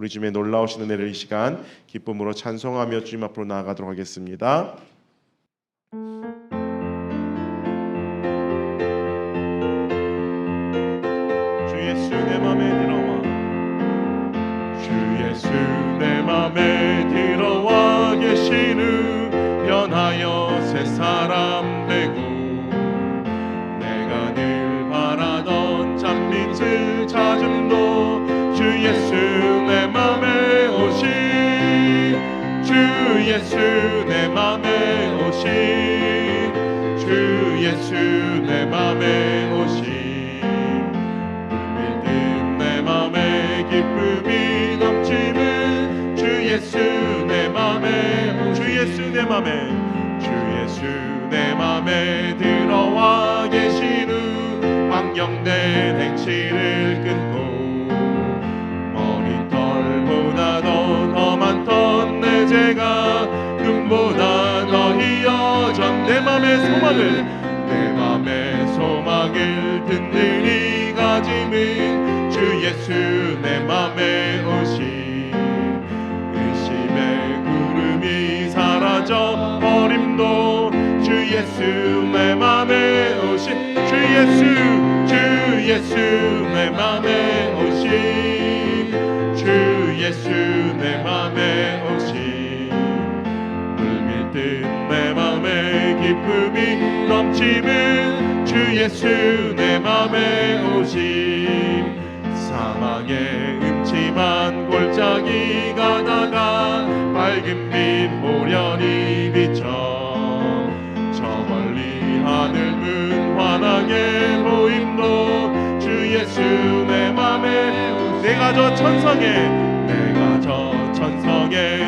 우리 주님의 놀라우신 은혜를 이 시간 기쁨으로 찬송하며 주님 앞으로 나아가도록 하겠습니다. 주 예수 내 맘에 들어와, 주 예수 내 맘에 들어와 계시는 변하여 새 사람 되고 내가 늘 바라던 참 빛을 찾음도 주 예수 내 맘에 오신, 주 예수 내 맘에 오신, 주 예수 내 맘에 오신, 물밀듯 내 맘에 기쁨이 넘치는 주 예수 내 맘에, 주 예수 내 맘에, 주 예수 내 맘에 들어와 계시는 망령된 행실을 끊고 머리털보다도 더 많던 내 죄가 눈보다 더 희어전 내 맘의 소망을, 내 맘의 소망을 든든히 가짐은 주 예수 내 맘에 오신, 의심의 구름이 사라져 버림도 주 예수 내 맘에 오신, 주 예수 내 맘에 오신, 주 예수 내 맘에 오신, 물밀듯 내 맘에 기쁨이 넘치는 주 예수 내 맘에 오신, 사막의 음침한 골짜기 가다가 밝은 빛 보련히 비쳐 저 멀리 하늘 문 환하게 보임도 주 예수 내 맘에 오신, 내가 저 천성에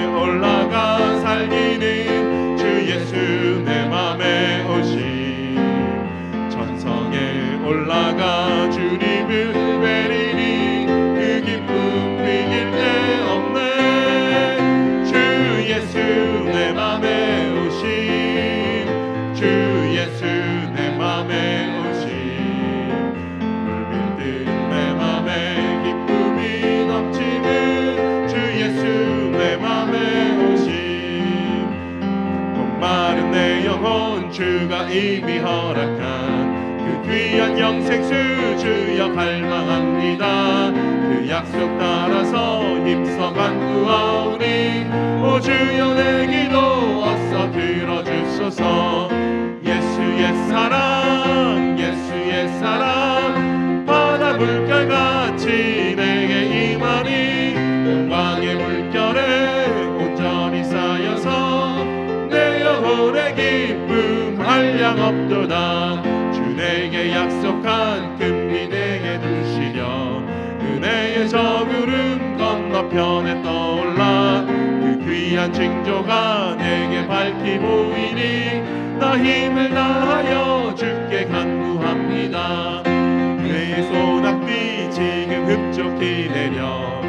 올라가 살기는 주 예수 내 맘에 오신, 천성에 올라가 주님을 뵈리니 그 기쁨 비길 데 없네. 주 예수 내 맘에 오신, 주 예수 내 맘에 오신, 물밀듯 내 맘에 기쁨이 넘치는 주 예수 내 맘에 오신, 목마른 내 영혼 주가 이미 허락한 그 귀한 영생수 주여 갈망합니다. 그 약속 따라서 힘써 간구하오니 오 주여 내 기도 어서 들어주소서. 예수의 사랑, 예수의 사랑, 바다 물결같이 내게 임하니 영광의 물결에 온전히 쌓여서 내 영혼의 기쁨 한량 없도다. 주 내게 약속한 금비 내게 두시려 은혜의 저 구름 건너편에 떠올라 그 귀한 징조가 내게 밝히 보이니 나 힘을 다하여 주께 간구합니다. 내 소낙비 지금 흡족히 내려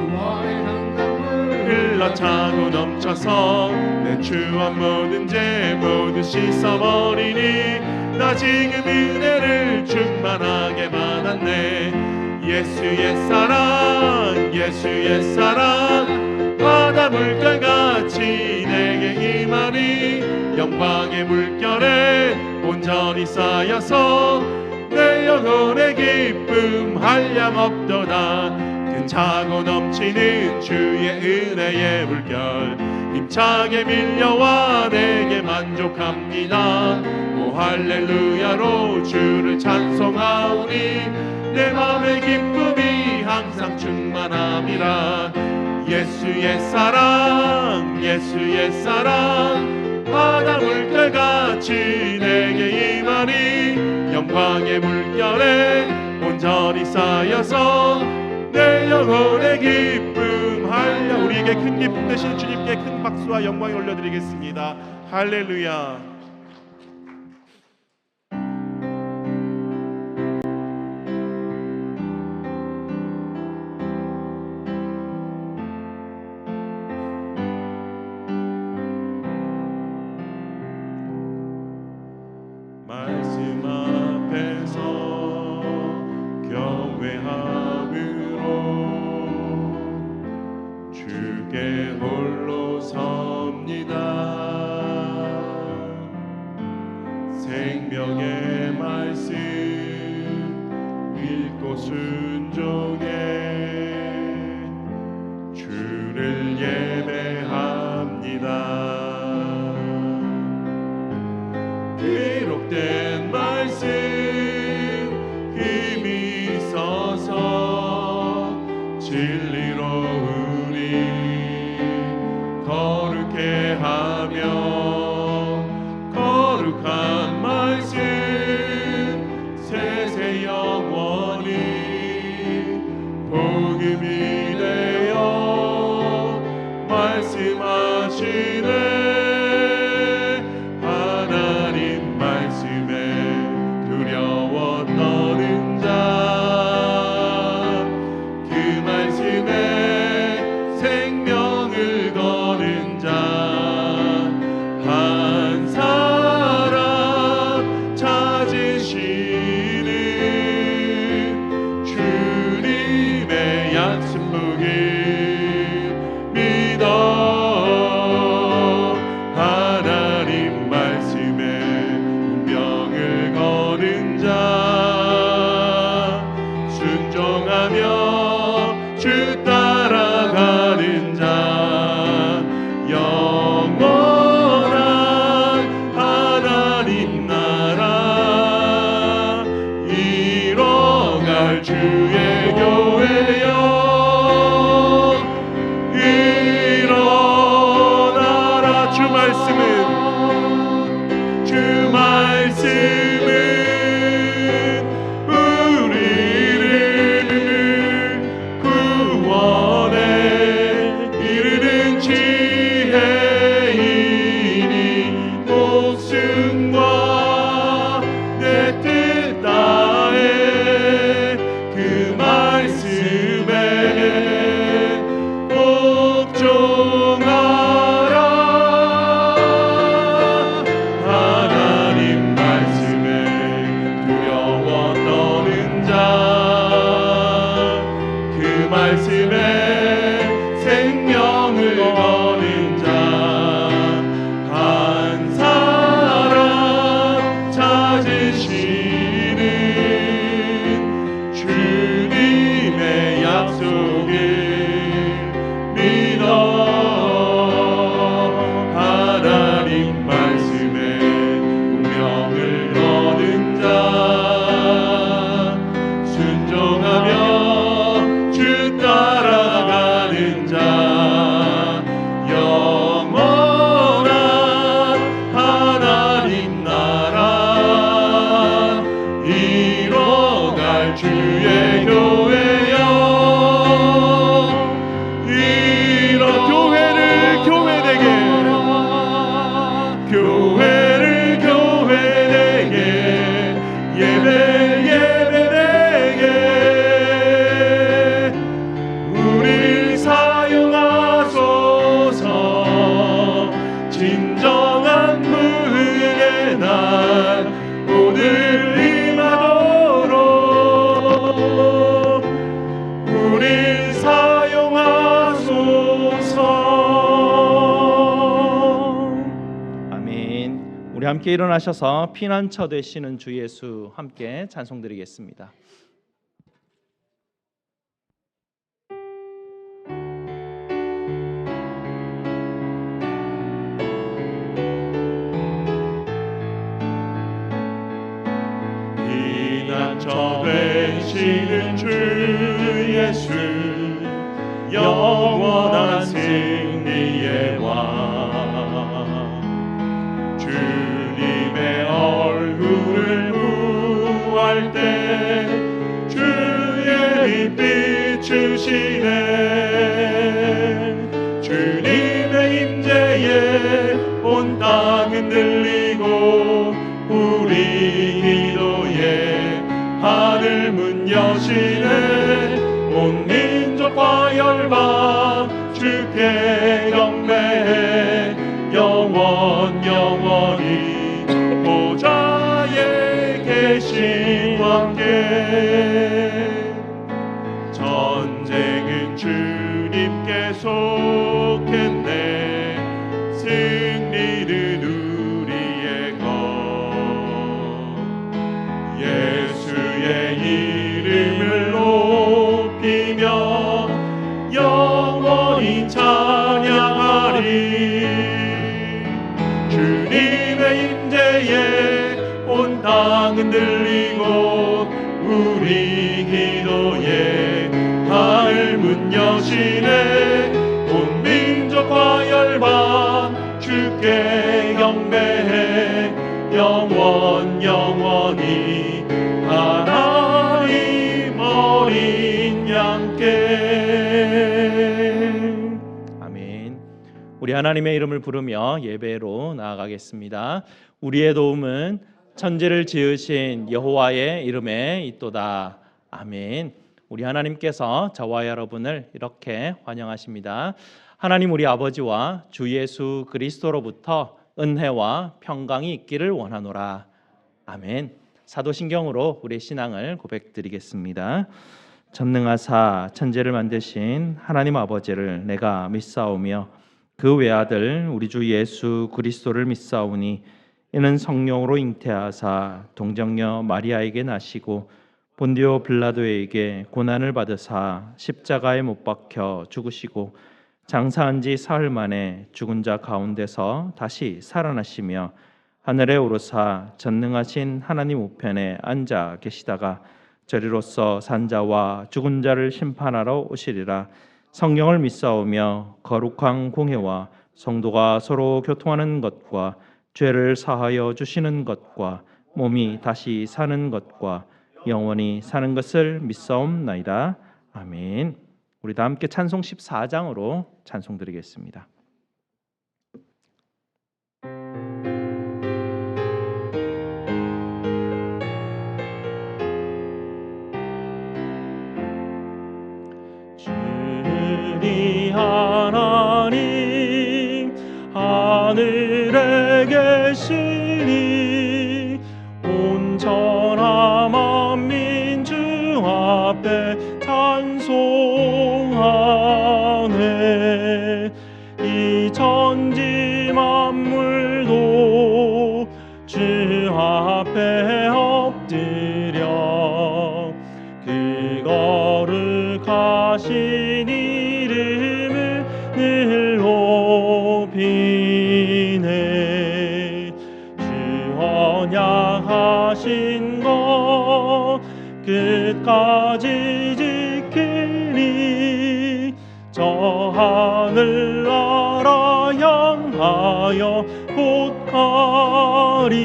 구원의 강강물 흘러차고 넘쳐서 내 추한 모든 죄 모두 씻어버리니 나 지금 은혜를 충만하게 받았네. 예수의 사랑, 예수의 사랑, 바다 물결같이 내게 임하니 영광의 물결에 온전히 쌓여서 내 영혼의 기쁨 한량 없도다. 차고 넘치는 주의 은혜의 물결 힘차게 밀려와 내게 만족합니다. 오 할렐루야로 주를 찬송하오니 내 맘의 기쁨이 항상 충만함이라. 예수의 사랑, 예수의 사랑, 바다 물결같이 내게 임하니 영광의 물결에 온전히 쌓여서 내 영혼의 기쁨 할렐루야. 우리에게 큰 기쁨 되신 주님께 큰 박수와 영광을 올려드리겠습니다. 할렐루야. 말씀 앞에서 경외함으로 말씀 읽고 순종해 주를 예배합니다. 기록된 말씀 힘이 있어서 진리로 우리 거룩해 하며 거룩한 말씀 세세 영원히 복음이 되어 말씀하시네. 하나님 말씀에 두려워 떠는 자, 그 말씀에 생명을 거는 자, 한 사람 찾으시는 주님의 약속 보길 믿어. 하나님 말씀에 운명을 거는 자, 순종하며 주 따라가는 자, 영원한 하나님 나라 이뤄갈 주의 교회여 일어나라. 주 말씀은 우리를 구원에 이르는 지혜이니 목숨과 내 뜻 다해 그 말씀에 복종하라. 하나님 말씀에 두려워 떠는 자, 그 말씀에 생명을 거는 자, 한 사람 찾으시는 주님의 약속을 믿어. 하나님 말씀에 운명을 거는 자, 순종하며 주 따라가는 자, 영원한 하나님 나라 이뤄갈 주의 교회여 이뤄. 교회 되게 교회 되게 예배 되게 우릴 사용하소서. 진정한 무흥의 날 오늘 임하도록 우릴 사용하소서. 아멘. 우리 함께 일어나셔서 피난처 되시는 주 예수 함께 찬송드리겠습니다. 피난처 되시는 주 예수 영원한 승리의 왕, 주님의 얼굴을 구할 때 주의 빛 비추시네. 주님의 임재에 온 땅 흔들리고 우리 기도에 하늘 문 여시네. 온 민족과 열방 주께 경배해 영원히 보좌에 계신 왕께. 전쟁은 주님께 속했네. 승리는 우리의 것. 들리고 우리 기도에 하늘 문 여시네. 온 민족과 열방 주께 경배해 영원히 하나님 어린 양께. 아멘. 우리 하나님의 이름을 부르며 예배로 나아가겠습니다. 우리의 도움은 천지를 지으신 여호와의 이름에 있도다. 아멘. 우리 하나님께서 저와 여러분을 이렇게 환영하십니다. 하나님 우리 아버지와 주 예수 그리스도로부터 은혜와 평강이 있기를 원하노라. 아멘. 사도신경으로 우리의 신앙을 고백드리겠습니다. 전능하사 천지를 만드신 하나님 아버지를 내가 믿사오며 그 외아들 우리 주 예수 그리스도를 믿사오니 이는 성령으로 잉태하사 동정녀 마리아에게 나시고 본디오 빌라도에게 고난을 받으사 십자가에 못 박혀 죽으시고 장사한 지 사흘 만에 죽은 자 가운데서 다시 살아나시며 하늘에 오르사 전능하신 하나님 우편에 앉아 계시다가 저리로서 산자와 죽은 자를 심판하러 오시리라. 성령을 믿사오며 거룩한 공회와 성도가 서로 교통하는 것과 죄를 사하여 주시는 것과 몸이 다시 사는 것과 영원히 사는 것을 믿사옵나이다. 아멘. 우리 다 함께 찬송 14장으로 찬송드리겠습니다. 주니 하나님 하늘에 계시니 온천하 만민 주 앞에 찬송하네. 이 천지 만물도 주 앞에 엎드려 그 거룩하신 이름을 늘 높이네. 주 언약하신 것 끝까지 지키니 저 하늘나라 향하여 곧 가리라.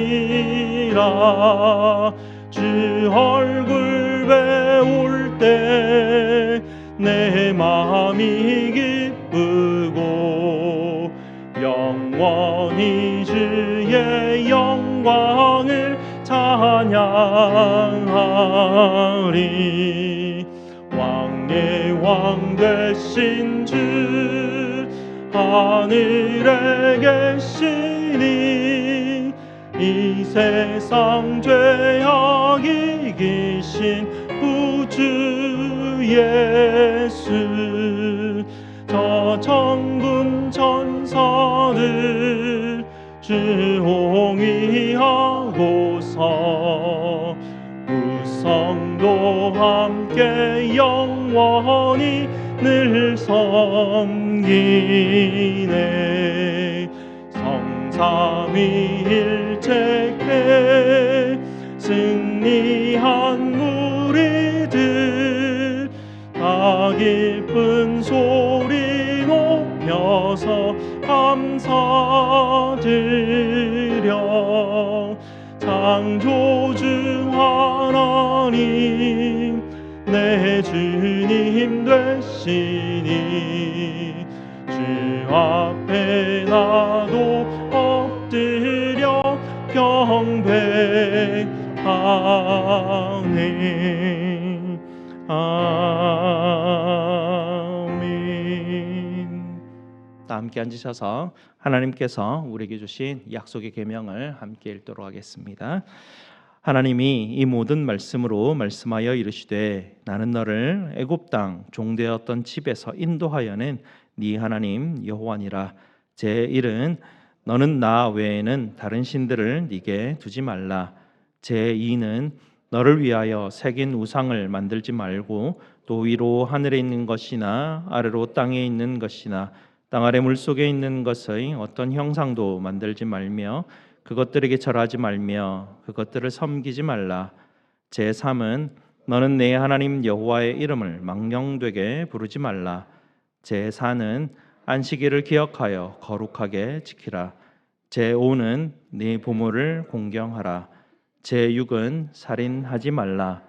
주 얼굴 배울 때 내 마음이 기쁘고 영원히 주의 영광을 찬양하리. 왕의 왕 되신 주 하늘에 계시니 이 세상 죄악 이기신 구주 예수. 저 천군 천사들 주홍이하고서 우성도 함께 영원히 늘 섬기네. 성삼위일체께 승리한 우리들 다 기쁜 소리 높여서 감사드려. 창조주 하나님 내 주님 되시니 주 앞에 나도 엎드려 경배하네. 아멘. 다 함께 앉으셔서 하나님께서 우리에게 주신 약속의 계명을 함께 읽도록 하겠습니다. 하나님이 이 모든 말씀으로 말씀하여 이르시되 나는 너를 애굽 땅 종되었던 집에서 인도하여낸 네 하나님 여호와니라. 제1은 너는 나 외에는 다른 신들을 네게 두지 말라. 제2는 너를 위하여 새긴 우상을 만들지 말고 또 위로 하늘에 있는 것이나 아래로 땅에 있는 것이나 땅 아래 물속에 있는 것의 어떤 형상도 만들지 말며 그것들에게 절하지 말며 그것들을 섬기지 말라. 제3은 너는 내 하나님 여호와의 이름을 망령되게 부르지 말라. 제4는 안식일을 기억하여 거룩하게 지키라. 제5는 네 부모를 공경하라. 제6은 살인하지 말라.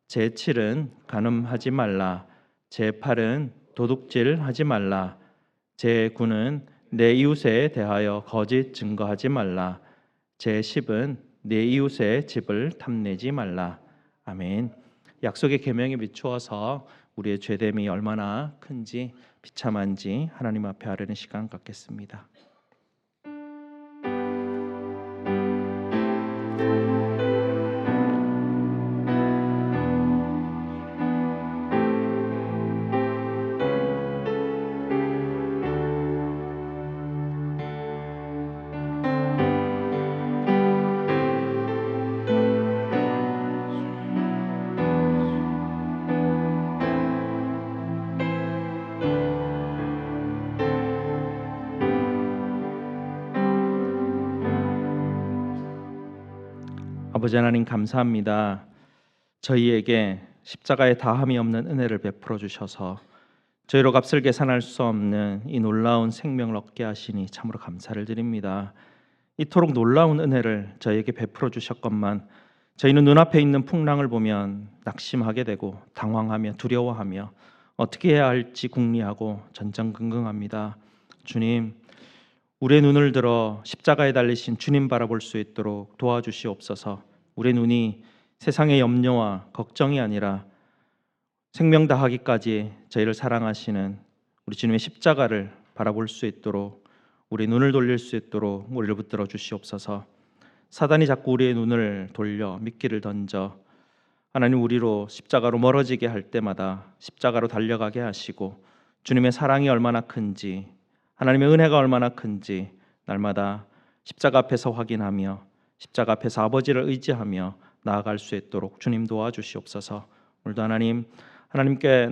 제7은 간음하지 말라. 제8은 도둑질하지 말라. 제9는 내 이웃에 대하여 거짓 증거하지 말라. 제10은 내 이웃의 집을 탐내지 말라. 아멘. 약속의 계명에 비추어서 우리의 죄됨이 얼마나 큰지 비참한지 하나님 앞에 아뢰는 시간 갖겠습니다. 아버지 하나님 감사합니다. 저희에게 십자가의 다함이 없는 은혜를 베풀어 주셔서 저희로 값을 계산할 수 없는 이 놀라운 생명을 얻게 하시니 참으로 감사를 드립니다. 이토록 놀라운 은혜를 저희에게 베풀어 주셨건만 저희는 눈앞에 있는 풍랑을 보면 낙심하게 되고 당황하며 두려워하며 어떻게 해야 할지 궁리하고 전전긍긍합니다. 주님, 우리의 눈을 들어 십자가에 달리신 주님 바라볼 수 있도록 도와주시옵소서. 우리의 눈이 세상의 염려와 걱정이 아니라 생명 다하기까지 저희를 사랑하시는 우리 주님의 십자가를 바라볼 수 있도록 우리 눈을 돌릴 수 있도록 우리를 붙들어 주시옵소서. 사단이 자꾸 우리의 눈을 돌려 미끼를 던져 하나님 우리로 십자가로 멀어지게 할 때마다 십자가로 달려가게 하시고 주님의 사랑이 얼마나 큰지 하나님의 은혜가 얼마나 큰지 날마다 십자가 앞에서 확인하며 십자가 앞에서 아버지를 의지하며 나아갈 수 있도록 주님 도와주시옵소서. 오늘도 하나님께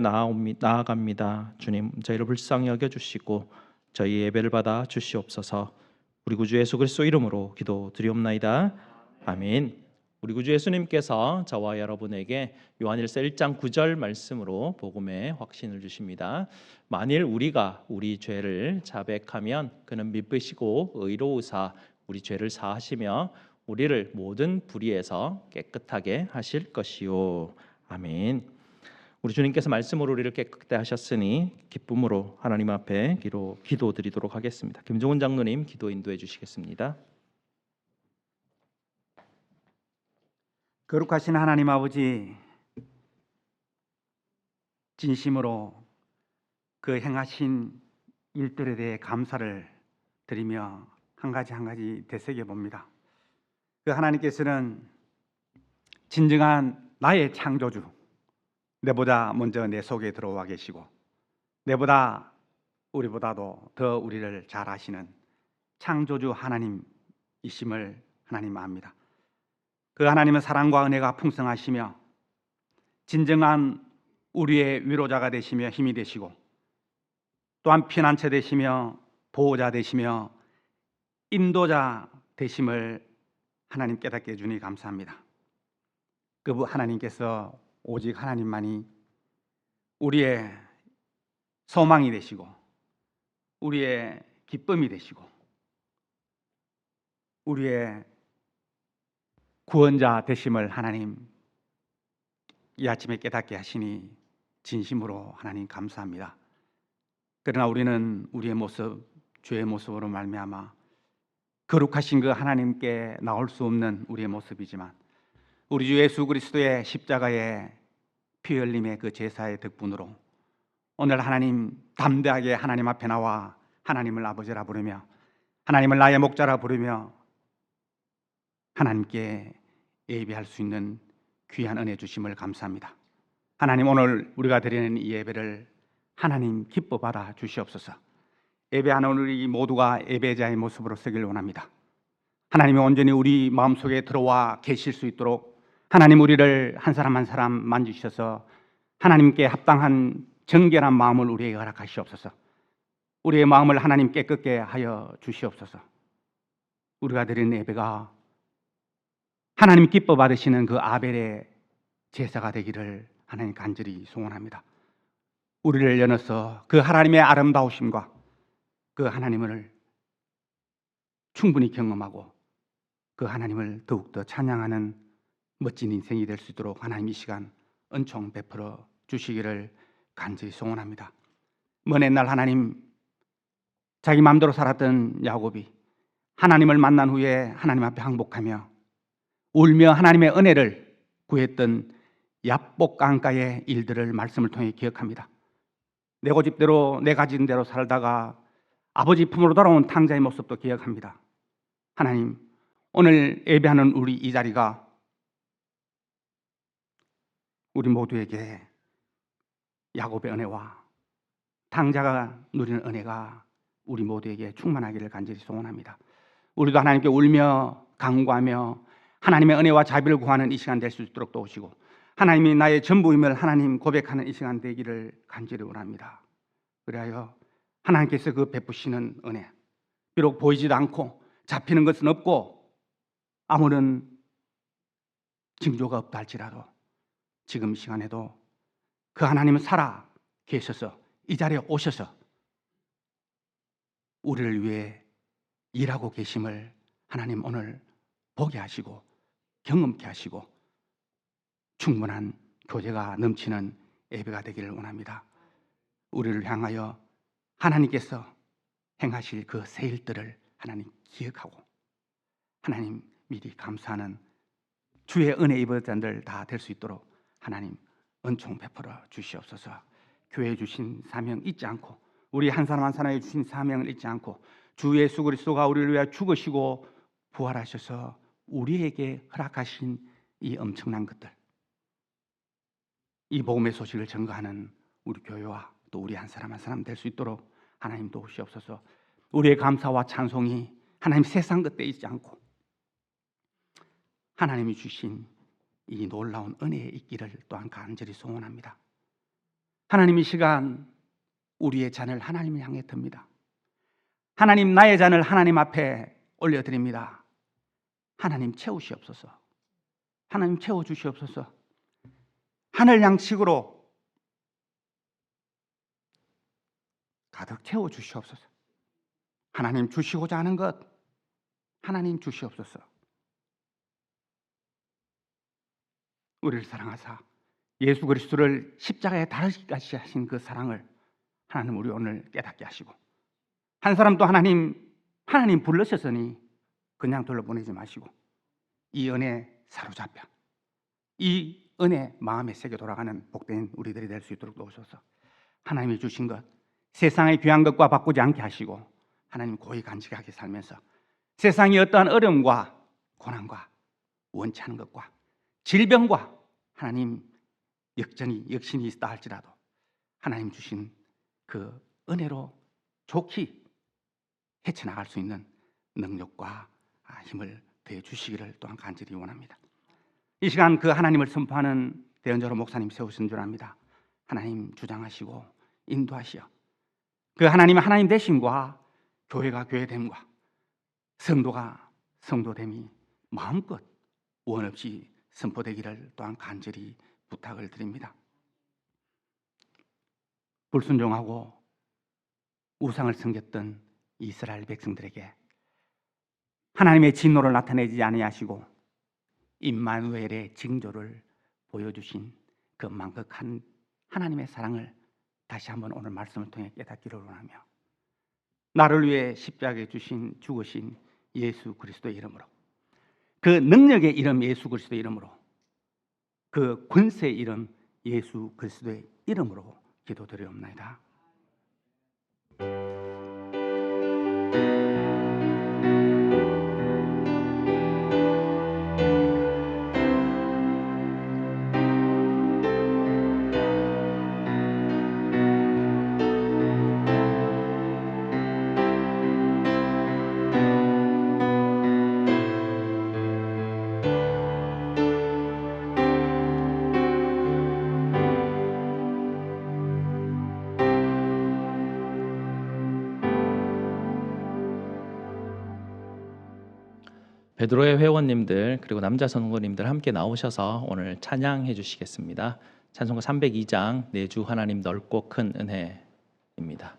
나아갑니다. 주님 저희를 불쌍히 여겨주시고 저희 예배를 받아 주시옵소서. 우리 구주 예수 그리스도 이름으로 기도드리옵나이다. 아멘. 우리 구주 예수님께서 저와 여러분에게 요한일서 1장 9절 말씀으로 복음의 확신을 주십니다. 만일 우리가 우리 죄를 자백하면 그는 미쁘시고 의로우사 우리 죄를 사하시며 우리를 모든 불의에서 깨끗하게 하실 것이요. 아멘. 우리 주님께서 말씀으로 우리를 깨끗하게 하셨으니 기쁨으로 하나님 앞에 기도드리도록 하겠습니다. 김종훈 장로님 기도 인도해 주시겠습니다. 거룩하신 하나님 아버지, 진심으로 그 행하신 일들에 대해 감사를 드리며 한 가지 한 가지 되새겨 봅니다. 그 하나님께서는 진정한 나의 창조주, 내보다 먼저 내 속에 들어와 계시고 우리보다도 더 우리를 잘 아시는 창조주 하나님이심을 하나님 압니다. 그 하나님은 사랑과 은혜가 풍성하시며 진정한 우리의 위로자가 되시며 힘이 되시고 또한 피난처 되시며 보호자 되시며 인도자 되심을 하나님 깨닫게 해주니 감사합니다. 그 하나님께서 오직 하나님만이 우리의 소망이 되시고 우리의 기쁨이 되시고 우리의 구원자 되심을 하나님 이 아침에 깨닫게 하시니 진심으로 하나님 감사합니다. 그러나 우리는 우리의 모습, 죄의 모습으로 말미암아 거룩하신 그 하나님께 나올 수 없는 우리의 모습이지만 우리 주 예수 그리스도의 십자가의 피 흘림의 그 제사의 덕분으로 오늘 하나님 담대하게 하나님 앞에 나와 하나님을 아버지라 부르며 하나님을 나의 목자라 부르며 하나님께 예배할 수 있는 귀한 은혜 주심을 감사합니다. 하나님 오늘 우리가 드리는 이 예배를 하나님 기뻐 받아 주시옵소서. 예배하는 우리 모두가 예배자의 모습으로 서길 원합니다. 하나님이 온전히 우리 마음속에 들어와 계실 수 있도록 하나님 우리를 한 사람 한 사람 만지셔서 하나님께 합당한 정결한 마음을 우리에게 허락하시옵소서. 우리의 마음을 하나님 깨끗게 하여 주시옵소서. 우리가 드리는 예배가 하나님 기뻐 받으시는 그 아벨의 제사가 되기를 하나님 간절히 소원합니다. 우리를 연어서 그 하나님의 아름다우심과 그 하나님을 충분히 경험하고 그 하나님을 더욱더 찬양하는 멋진 인생이 될 수 있도록 하나님 이 시간 은총 베풀어 주시기를 간절히 소원합니다. 먼 옛날 하나님 자기 마음대로 살았던 야곱이 하나님을 만난 후에 하나님 앞에 항복하며 울며 하나님의 은혜를 구했던 야복 강가의 일들을 말씀을 통해 기억합니다. 내 고집대로 내 가진 대로 살다가 아버지 품으로 돌아온 탕자의 모습도 기억합니다. 하나님, 오늘 예배하는 우리 이 자리가 우리 모두에게 야곱의 은혜와 탕자가 누리는 은혜가 우리 모두에게 충만하기를 간절히 소원합니다. 우리도 하나님께 울며 간구하며 하나님의 은혜와 자비를 구하는 이 시간 될 수 있도록 도우시고 하나님이 나의 전부임을 하나님 고백하는 이 시간 되기를 간절히 원합니다. 그리하여 하나님께서 그 베푸시는 은혜, 비록 보이지도 않고 잡히는 것은 없고 아무런 징조가 없다 할지라도 지금 시간에도 그 하나님은 살아 계셔서 이 자리에 오셔서 우리를 위해 일하고 계심을 하나님 오늘 보게 하시고 경험케 하시고 충분한 교제가 넘치는 예배가 되기를 원합니다. 우리를 향하여 하나님께서 행하실 그 새 일들을 하나님 기억하고 하나님 미리 감사하는 주의 은혜 입은 자들 다 될 수 있도록 하나님 은총 베풀어 주시옵소서. 교회에 주신 사명 잊지 않고 우리 한 사람 한 사람에 주신 사명을 잊지 않고 주 예수 그리스도가 우리를 위하여 죽으시고 부활하셔서 우리에게 허락하신 이 엄청난 것들, 이 복음의 소식을 전가하는 우리 교회와 또 우리 한 사람 한 사람 될 수 있도록 하나님 도우시옵소서. 우리의 감사와 찬송이 하나님 세상 것에 있지 않고 하나님이 주신 이 놀라운 은혜에 있기를 또한 간절히 소원합니다. 하나님 이 시간 우리의 잔을 하나님을 향해 듭니다. 하나님 나의 잔을 하나님 앞에 올려드립니다. 하나님 채우시옵소서. 하나님 채워주시옵소서. 하늘 양식으로 가득 채워주시옵소서. 하나님 주시고자 하는 것 하나님 주시옵소서. 우리를 사랑하사 예수 그리스도를 십자가에 달아시기까지 하신 그 사랑을 하나님 우리 오늘 깨닫게 하시고 한 사람도 하나님 불러셨으니 그냥 돌려보내지 마시고 이 은혜 사로잡혀 이 은혜 마음에 새겨 돌아가는 복된 우리들이 될 수 있도록 도우소서. 하나님이 주신 것 세상의 귀한 것과 바꾸지 않게 하시고 하나님 고이 간직하게 살면서 세상의 어떠한 어려움과 고난과 원치 않은 것과 질병과 하나님 역신이 있다 할지라도 하나님 주신 그 은혜로 좋게 헤쳐나갈 수 있는 능력과 힘을 더해 주시기를 또한 간절히 원합니다. 이 시간 그 하나님을 선포하는 대언자로 목사님 세우신 줄 압니다. 하나님 주장하시고 인도하시어 그 하나님의 하나님 되심과 교회가 교회됨과 성도가 성도됨이 마음껏 원 없이 선포되기를 또한 간절히 부탁을 드립니다. 불순종하고 우상을 섬겼던 이스라엘 백성들에게 하나님의 진노를 나타내지 아니하시고 임마누엘의 징조를 보여주신 그 만극한 하나님의 사랑을 다시 한번 오늘 말씀을 통해 깨닫기를 원하며 나를 위해 십자가에 죽으신 예수 그리스도의 이름으로 그 능력의 이름 예수 그리스도의 이름으로 그 권세의 이름 예수 그리스도의 이름으로 기도드리옵나이다. 베드로의 회원님들 그리고 남자 성도님들 함께 나오셔서 오늘 찬양해 주시겠습니다. 찬송가 302장 내 주 하나님 넓고 큰 은혜입니다.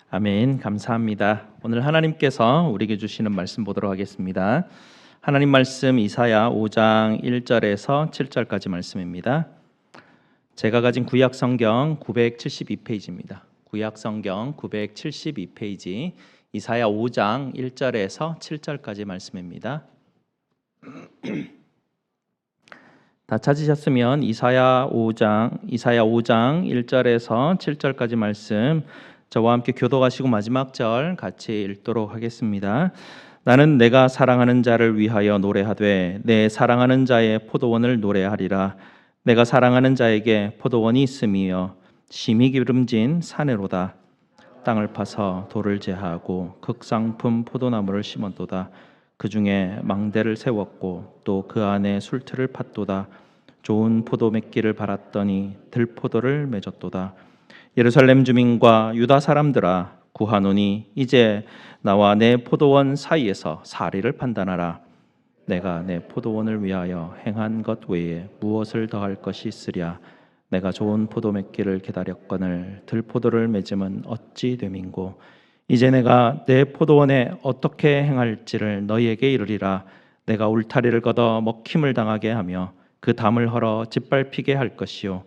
아멘. 감사합니다. 오늘 하나님께서 우리에게 주시는 말씀 보도록 하겠습니다. 하나님 말씀 이사야 5장 1절에서 7절까지 말씀입니다. 제가 가진 구약 성경 972페이지입니다. 구약 성경 972페이지 이사야 5장 1절에서 7절까지 말씀입니다. 다 찾으셨으면 이사야 5장 1절에서 7절까지 말씀 저와 함께 교독하시고 마지막 절 같이 읽도록 하겠습니다. 나는 내가 사랑하는 자를 위하여 노래하되 내 사랑하는 자의 포도원을 노래하리라. 내가 사랑하는 자에게 포도원이 있음이여 심히 기름진 사내로다. 땅을 파서 돌을 제하고 극상품 포도나무를 심었도다. 그 중에 망대를 세웠고 또 그 안에 술틀을 팠도다. 좋은 포도 맺기를 바랐더니 들포도를 맺었도다. 예루살렘 주민과 유다 사람들아 구하노니 이제 나와 내 포도원 사이에서 사리를 판단하라. 내가 내 포도원을 위하여 행한 것 외에 무엇을 더할 것이 있으랴. 내가 좋은 포도 맺기를 기다렸거늘 들포도를 맺음은 어찌 됨인고. 이제 내가 내 포도원에 어떻게 행할지를 너희에게 이르리라. 내가 울타리를 걷어 먹힘을 당하게 하며 그 담을 헐어 짓밟히게 할 것이요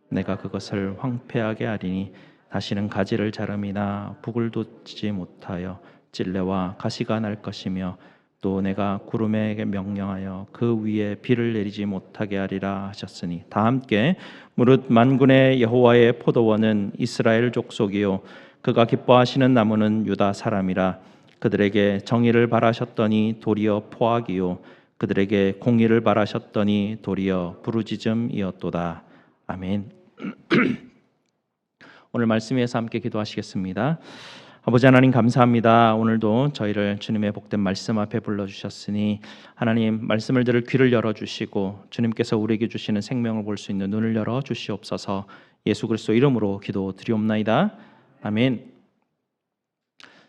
내가 그것을 황폐하게 하리니 다시는 가지를 자름이나 북을 돋지 못하여 찔레와 가시가 날 것이며 또 내가 구름에게 명령하여 그 위에 비를 내리지 못하게 하리라 하셨으니 다 함께 무릇 만군의 여호와의 포도원은 이스라엘 족속이요 그가 기뻐하시는 나무는 유다 사람이라. 그들에게 정의를 바라셨더니 도리어 포악이요 그들에게 공의를 바라셨더니 도리어 부르짖음이었도다. 아멘. 오늘 말씀 위해서 함께 기도하시겠습니다. 아버지 하나님 감사합니다. 오늘도 저희를 주님의 복된 말씀 앞에 불러주셨으니 하나님 말씀을 들을 귀를 열어주시고 주님께서 우리에게 주시는 생명을 볼 수 있는 눈을 열어주시옵소서. 예수 그리스도 이름으로 기도드리옵나이다. 아멘.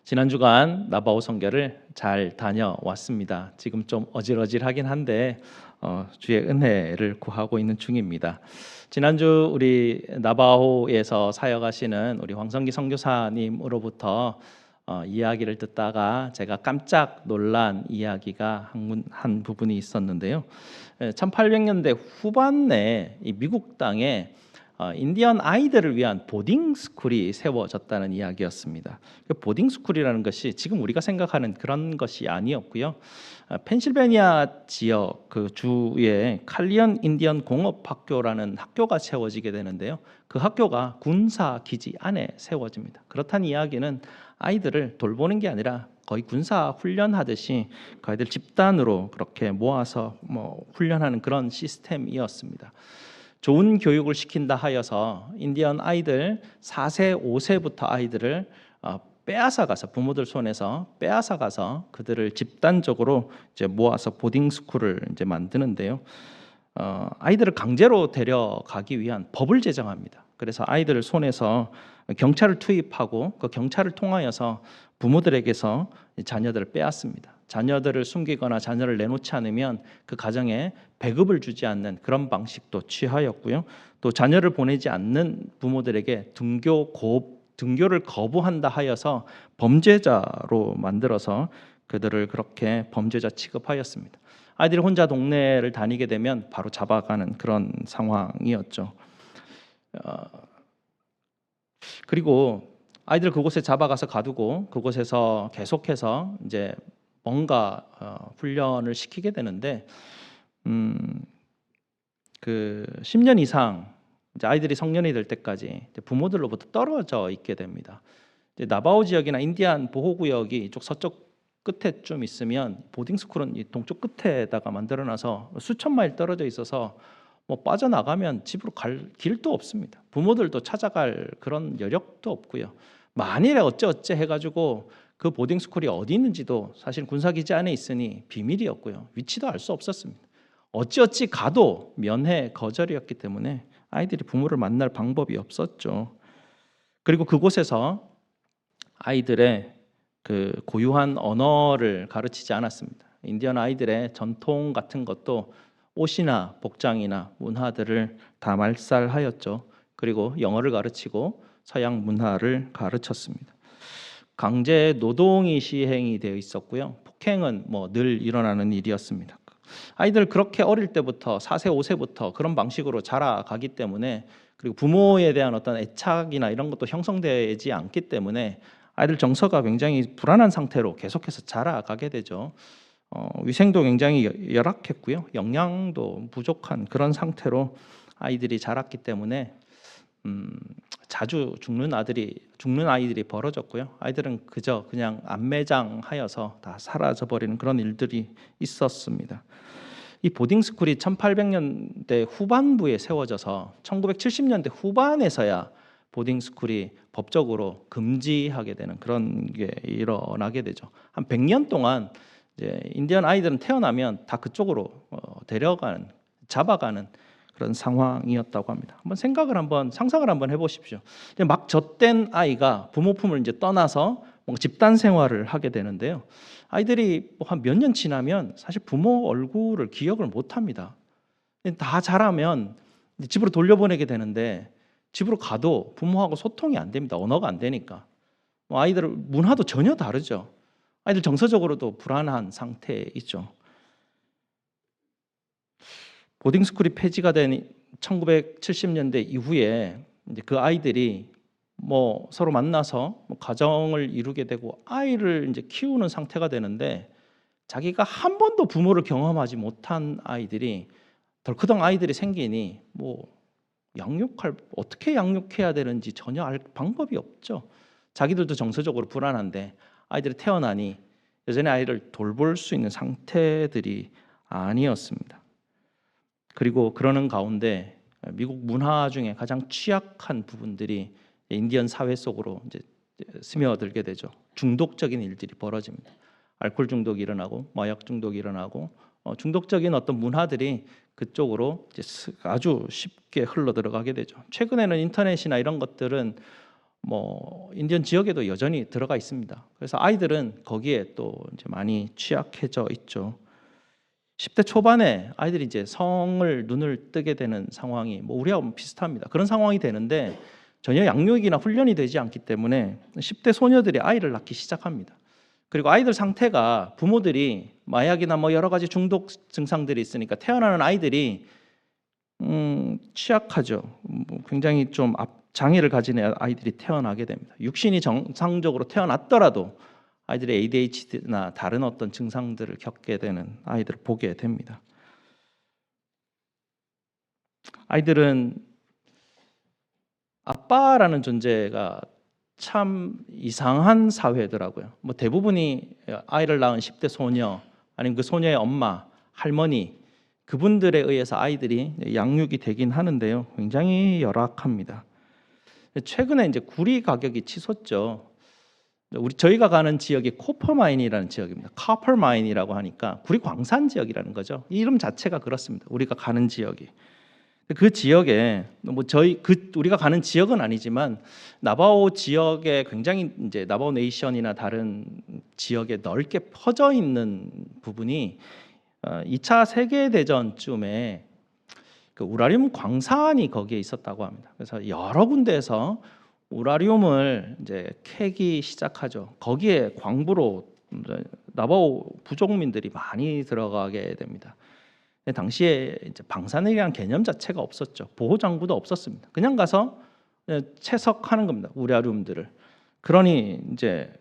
지난 주간 나바오 선교를 잘 다녀왔습니다. 지금 좀 어질어질하긴 한데 주의 은혜를 구하고 있는 중입니다. 지난주 우리 나바오에서 사역하시는 우리 황성기 선교사님으로부터 이야기를 듣다가 제가 깜짝 놀란 이야기가 한 부분이 있었는데요. 1800년대 후반에 이 미국 땅에 인디언 아이들을 위한 보딩 스쿨이 세워졌다는 이야기였습니다. 보딩 스쿨이라는 것이 지금 우리가 생각하는 그런 것이 아니었고요. 펜실베니아 지역 그 주에 칼리언 인디언 공업학교라는 학교가 세워지게 되는데요. 그 학교가 군사 기지 안에 세워집니다. 그렇다는 이야기는 아이들을 돌보는 게 아니라 거의 군사 훈련하듯이 그 아이들 집단으로 그렇게 모아서 훈련하는 그런 시스템이었습니다. 좋은 교육을 시킨다 하여서 인디언 아이들 4세, 5세부터 아이들을 빼앗아 가서 부모들 손에서 빼앗아 가서 그들을 집단적으로 이제 모아서 보딩 스쿨을 이제 만드는데요. 아이들을 강제로 데려가기 위한 법을 제정합니다. 그래서 아이들을 손에서 경찰을 투입하고 그 경찰을 통하여서 부모들에게서 자녀들을 빼앗습니다. 자녀들을 숨기거나 자녀를 내놓지 않으면 그 가정에 배급을 주지 않는 그런 방식도 취하였고요. 또 자녀를 보내지 않는 부모들에게 등교를 거부한다 하여서 범죄자로 만들어서 그들을 그렇게 범죄자 취급하였습니다. 아이들이 혼자 동네를 다니게 되면 바로 잡아가는 그런 상황이었죠. 그리고 아이들 그곳에 잡아가서 가두고 그곳에서 계속해서 이제 뭔가 훈련을 시키게 되는데 그 10년 이상 이제 아이들이 성년이 될 때까지 부모들로부터 떨어져 있게 됩니다. 이제 나바오 지역이나 인디안 보호구역이 이쪽 서쪽 끝에 좀 있으면 보딩스쿨은 이 동쪽 끝에다가 만들어놔서 수천 마일 떨어져 있어서 빠져나가면 집으로 갈 길도 없습니다. 부모들도 찾아갈 그런 여력도 없고요. 만일에 어째 해가지고 그 보딩스쿨이 어디 있는지도 사실 군사기지 안에 있으니 비밀이었고요. 위치도 알 수 없었습니다. 어찌 가도 면회 거절이었기 때문에 아이들이 부모를 만날 방법이 없었죠. 그리고 그곳에서 아이들의 그 고유한 언어를 가르치지 않았습니다. 인디언 아이들의 전통 같은 것도 옷이나 복장이나 문화들을 다 말살하였죠. 그리고 영어를 가르치고 서양 문화를 가르쳤습니다. 강제 노동이 시행이 되어 있었고요. 폭행은 늘 일어나는 일이었습니다. 아이들 그렇게 어릴 때부터 4세, 5세부터 그런 방식으로 자라가기 때문에 그리고 부모에 대한 어떤 애착이나 이런 것도 형성되지 않기 때문에 아이들 정서가 굉장히 불안한 상태로 계속해서 자라가게 되죠. 위생도 굉장히 열악했고요. 영양도 부족한 그런 상태로 아이들이 자랐기 때문에 자주 죽는 아이들이 벌어졌고요. 아이들은 그냥 안매장하여서 다 사라져버리는 그런 일들이 있었습니다. 이 보딩스쿨이 1800년대 후반부에 세워져서 1970년대 후반에서야 보딩스쿨이 법적으로 금지하게 되는 그런 게 일어나게 되죠. 한 100년 동안 이제 인디언 아이들은 태어나면 다 그쪽으로 잡아가는 그런 상황이었다고 합니다. 상상을 한번 해보십시오. 막 젖된 아이가 부모 품을 이제 떠나서 집단 생활을 하게 되는데요. 아이들이 한 몇 년 지나면 사실 부모 얼굴을 기억을 못합니다. 다 자라면 집으로 돌려보내게 되는데 집으로 가도 부모하고 소통이 안 됩니다. 언어가 안 되니까. 아이들 문화도 전혀 다르죠. 아이들 정서적으로도 불안한 상태에 있죠. 보딩스쿨이 폐지가 된 1970년대 이후에 이제 그 아이들이 서로 만나서 가정을 이루게 되고 아이를 이제 키우는 상태가 되는데 자기가 한 번도 부모를 경험하지 못한 아이들이 덜크덩 아이들이 생기니 어떻게 양육해야 되는지 전혀 알 방법이 없죠. 자기들도 정서적으로 불안한데 아이들이 태어나니 여전히 아이를 돌볼 수 있는 상태들이 아니었습니다. 그리고 그러는 가운데 미국 문화 중에 가장 취약한 부분들이 인디언 사회 속으로 이제 스며들게 되죠. 중독적인 일들이 벌어집니다. 알코올 중독이 일어나고 마약 중독이 일어나고 중독적인 어떤 문화들이 그쪽으로 이제 아주 쉽게 흘러 들어가게 되죠. 최근에는 인터넷이나 이런 것들은 뭐 인디언 지역에도 여전히 들어가 있습니다. 그래서 아이들은 거기에 또 이제 많이 취약해져 있죠. 10대 초반에 아이들이 이제 성을 눈을 뜨게 되는 상황이 뭐 우리하고 비슷합니다. 그런 상황이 되는데 전혀 양육이나 훈련이 되지 않기 때문에 10대 소녀들이 아이를 낳기 시작합니다. 그리고 아이들 상태가 부모들이 마약이나 뭐 여러 가지 중독 증상들이 있으니까 태어나는 아이들이 취약하죠. 굉장히 좀 장애를 가진 아이들이 태어나게 됩니다. 육신이 정상적으로 태어났더라도 아이들이 ADHD나 다른 어떤 증상들을 겪게 되는 아이들을 보게 됩니다. 아이들은 아빠라는 존재가 참 이상한 사회더라고요. 뭐 대부분이 아이를 낳은 10대 소녀 아니면 그 소녀의 엄마, 할머니 그분들에 의해서 아이들이 양육이 되긴 하는데요. 굉장히 열악합니다. 최근에 이제 구리 가격이 치솟죠. 저희가 가는 지역이 코퍼마인이라는 지역입니다. 카퍼마인이라고 하니까 구리 광산 지역이라는 거죠. 이 이름 자체가 그렇습니다. 우리가 가는 지역이. 그 지역에 뭐 우리가 가는 지역은 아니지만 나바오 지역에 굉장히 이제 나바오 네이션이나 다른 지역에 넓게 퍼져 있는 부분이 2차 세계 대전쯤에 그 우라늄 광산이 거기에 있었다고 합니다. 그래서 여러 군데에서 우라늄을 이제 캐기 시작하죠. 거기에 광부로 나바오 부족민들이 많이 들어가게 됩니다. 당시에 이제 방사능이라는 개념 자체가 없었죠. 보호 장구도 없었습니다. 그냥 가서 채석하는 겁니다. 우라늄들을. 그러니 이제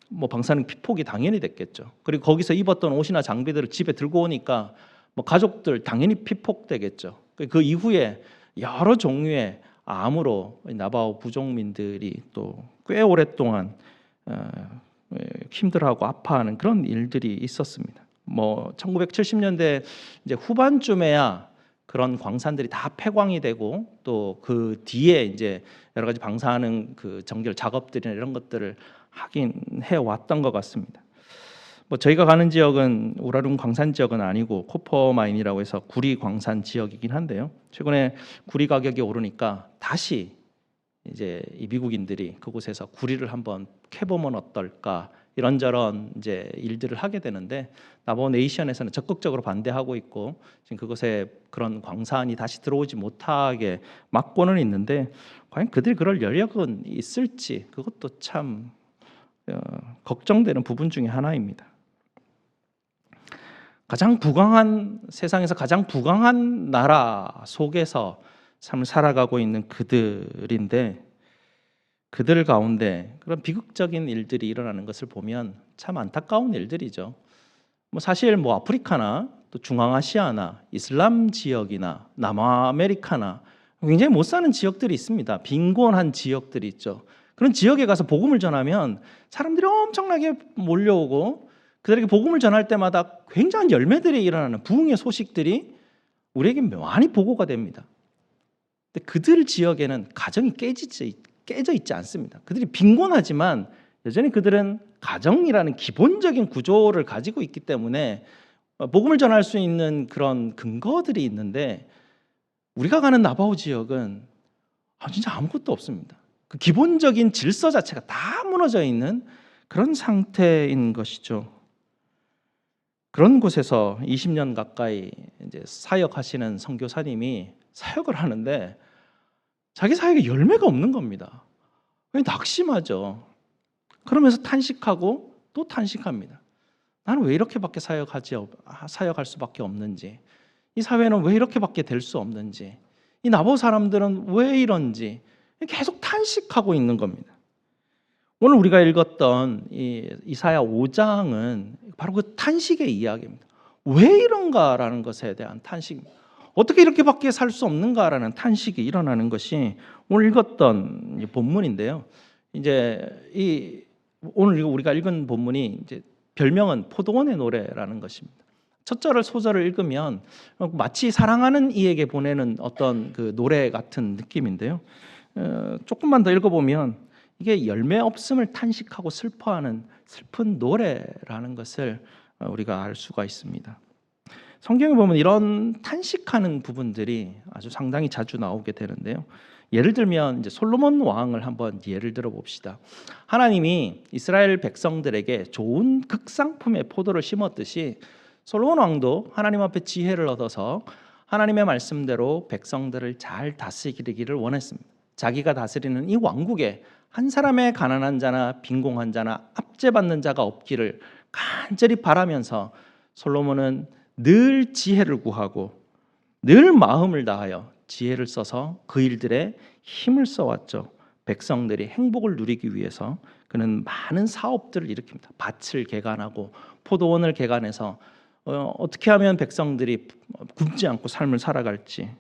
뭐 방사능 피폭이 당연히 됐겠죠. 그리고 거기서 입었던 옷이나 장비들을 집에 들고 오니까 뭐 가족들 당연히 피폭되겠죠. 그 이후에 여러 종류의 암으로 나바오 부족민들이 또 꽤 오랫동안 힘들어하고 아파하는 그런 일들이 있었습니다. 뭐 1970년대 이제 후반쯤에야 그런 광산들이 다 폐광이 되고 또 그 뒤에 이제 여러 가지 방사능 그 정결 작업들이나 이런 것들을 하긴 해 왔던 것 같습니다. 뭐 저희가 가는 지역은 우라늄 광산 지역은 아니고 코퍼마인이라고 해서 구리 광산 지역이긴 한데요. 최근에 구리 가격이 오르니까 다시 이제 이 미국인들이 그곳에서 구리를 한번 캐보면 어떨까 이런저런 이제 일들을 하게 되는데 나바오 네이션에서는 적극적으로 반대하고 있고 지금 그곳에 그런 광산이 다시 들어오지 못하게 막고는 있는데 과연 그들이 그럴 여력은 있을지 그것도 참 걱정되는 부분 중에 하나입니다. 세상에서 가장 부강한 나라 속에서 삶을 살아가고 있는 그들인데 그들 가운데 그런 비극적인 일들이 일어나는 것을 보면 참 안타까운 일들이죠. 뭐 사실 뭐 아프리카나 또 중앙아시아나 이슬람 지역이나 남아메리카나 굉장히 못 사는 지역들이 있습니다. 빈곤한 지역들이 있죠. 그런 지역에 가서 복음을 전하면 사람들이 엄청나게 몰려오고 그들에게 복음을 전할 때마다 굉장한 열매들이 일어나는 부흥의 소식들이 우리에게 많이 보고가 됩니다. 근데 그들 지역에는 가정이 깨져 있지 않습니다. 그들이 빈곤하지만 여전히 그들은 가정이라는 기본적인 구조를 가지고 있기 때문에 복음을 전할 수 있는 그런 근거들이 있는데 우리가 가는 나바오 지역은 진짜 아무것도 없습니다. 그 기본적인 질서 자체가 다 무너져 있는 그런 상태인 것이죠. 그런 곳에서 20년 가까이 이제 사역하시는 선교사님이 사역을 하는데 자기 사역에 열매가 없는 겁니다. 낙심하죠. 그러면서 탄식하고 또 탄식합니다. 나는 왜 이렇게밖에 사역할 수밖에 없는지, 이 사회는 왜 이렇게밖에 될 수 없는지, 이 나바오 사람들은 왜 이런지 계속 탄식하고 있는 겁니다. 오늘 우리가 읽었던 이사야 5장은 바로 그 탄식의 이야기입니다. 왜 이런가라는 것에 대한 탄식입니다. 어떻게 이렇게밖에 살 수 없는가라는 탄식이 일어나는 것이 오늘 읽었던 본문인데요. 이제 오늘 우리가 읽은 본문이 이제 별명은 포도원의 노래라는 것입니다. 첫 절을 소절을 읽으면 마치 사랑하는 이에게 보내는 어떤 그 노래 같은 느낌인데요. 조금만 더 읽어보면 이게 열매 없음을 탄식하고 슬퍼하는 슬픈 노래라는 것을 우리가 알 수가 있습니다. 성경에 보면 이런 탄식하는 부분들이 아주 상당히 자주 나오게 되는데요. 예를 들면 이제 솔로몬 왕을 한번 예를 들어 봅시다. 하나님이 이스라엘 백성들에게 좋은 극상품의 포도를 심었듯이 솔로몬 왕도 하나님 앞에 지혜를 얻어서 하나님의 말씀대로 백성들을 잘 다스리기를 원했습니다. 자기가 다스리는 이 왕국에 한 사람의 가난한 자나 빈곤한 자나 압제받는 자가 없기를 간절히 바라면서 솔로몬은 늘 지혜를 구하고 늘 마음을 다하여 지혜를 써서 그 일들에 힘을 써왔죠. 백성들이 행복을 누리기 위해서 그는 많은 사업들을 일으킵니다. 밭을 개간하고 포도원을 개간해서 어떻게 하면 백성들이 굶지 않고 삶을 살아갈지,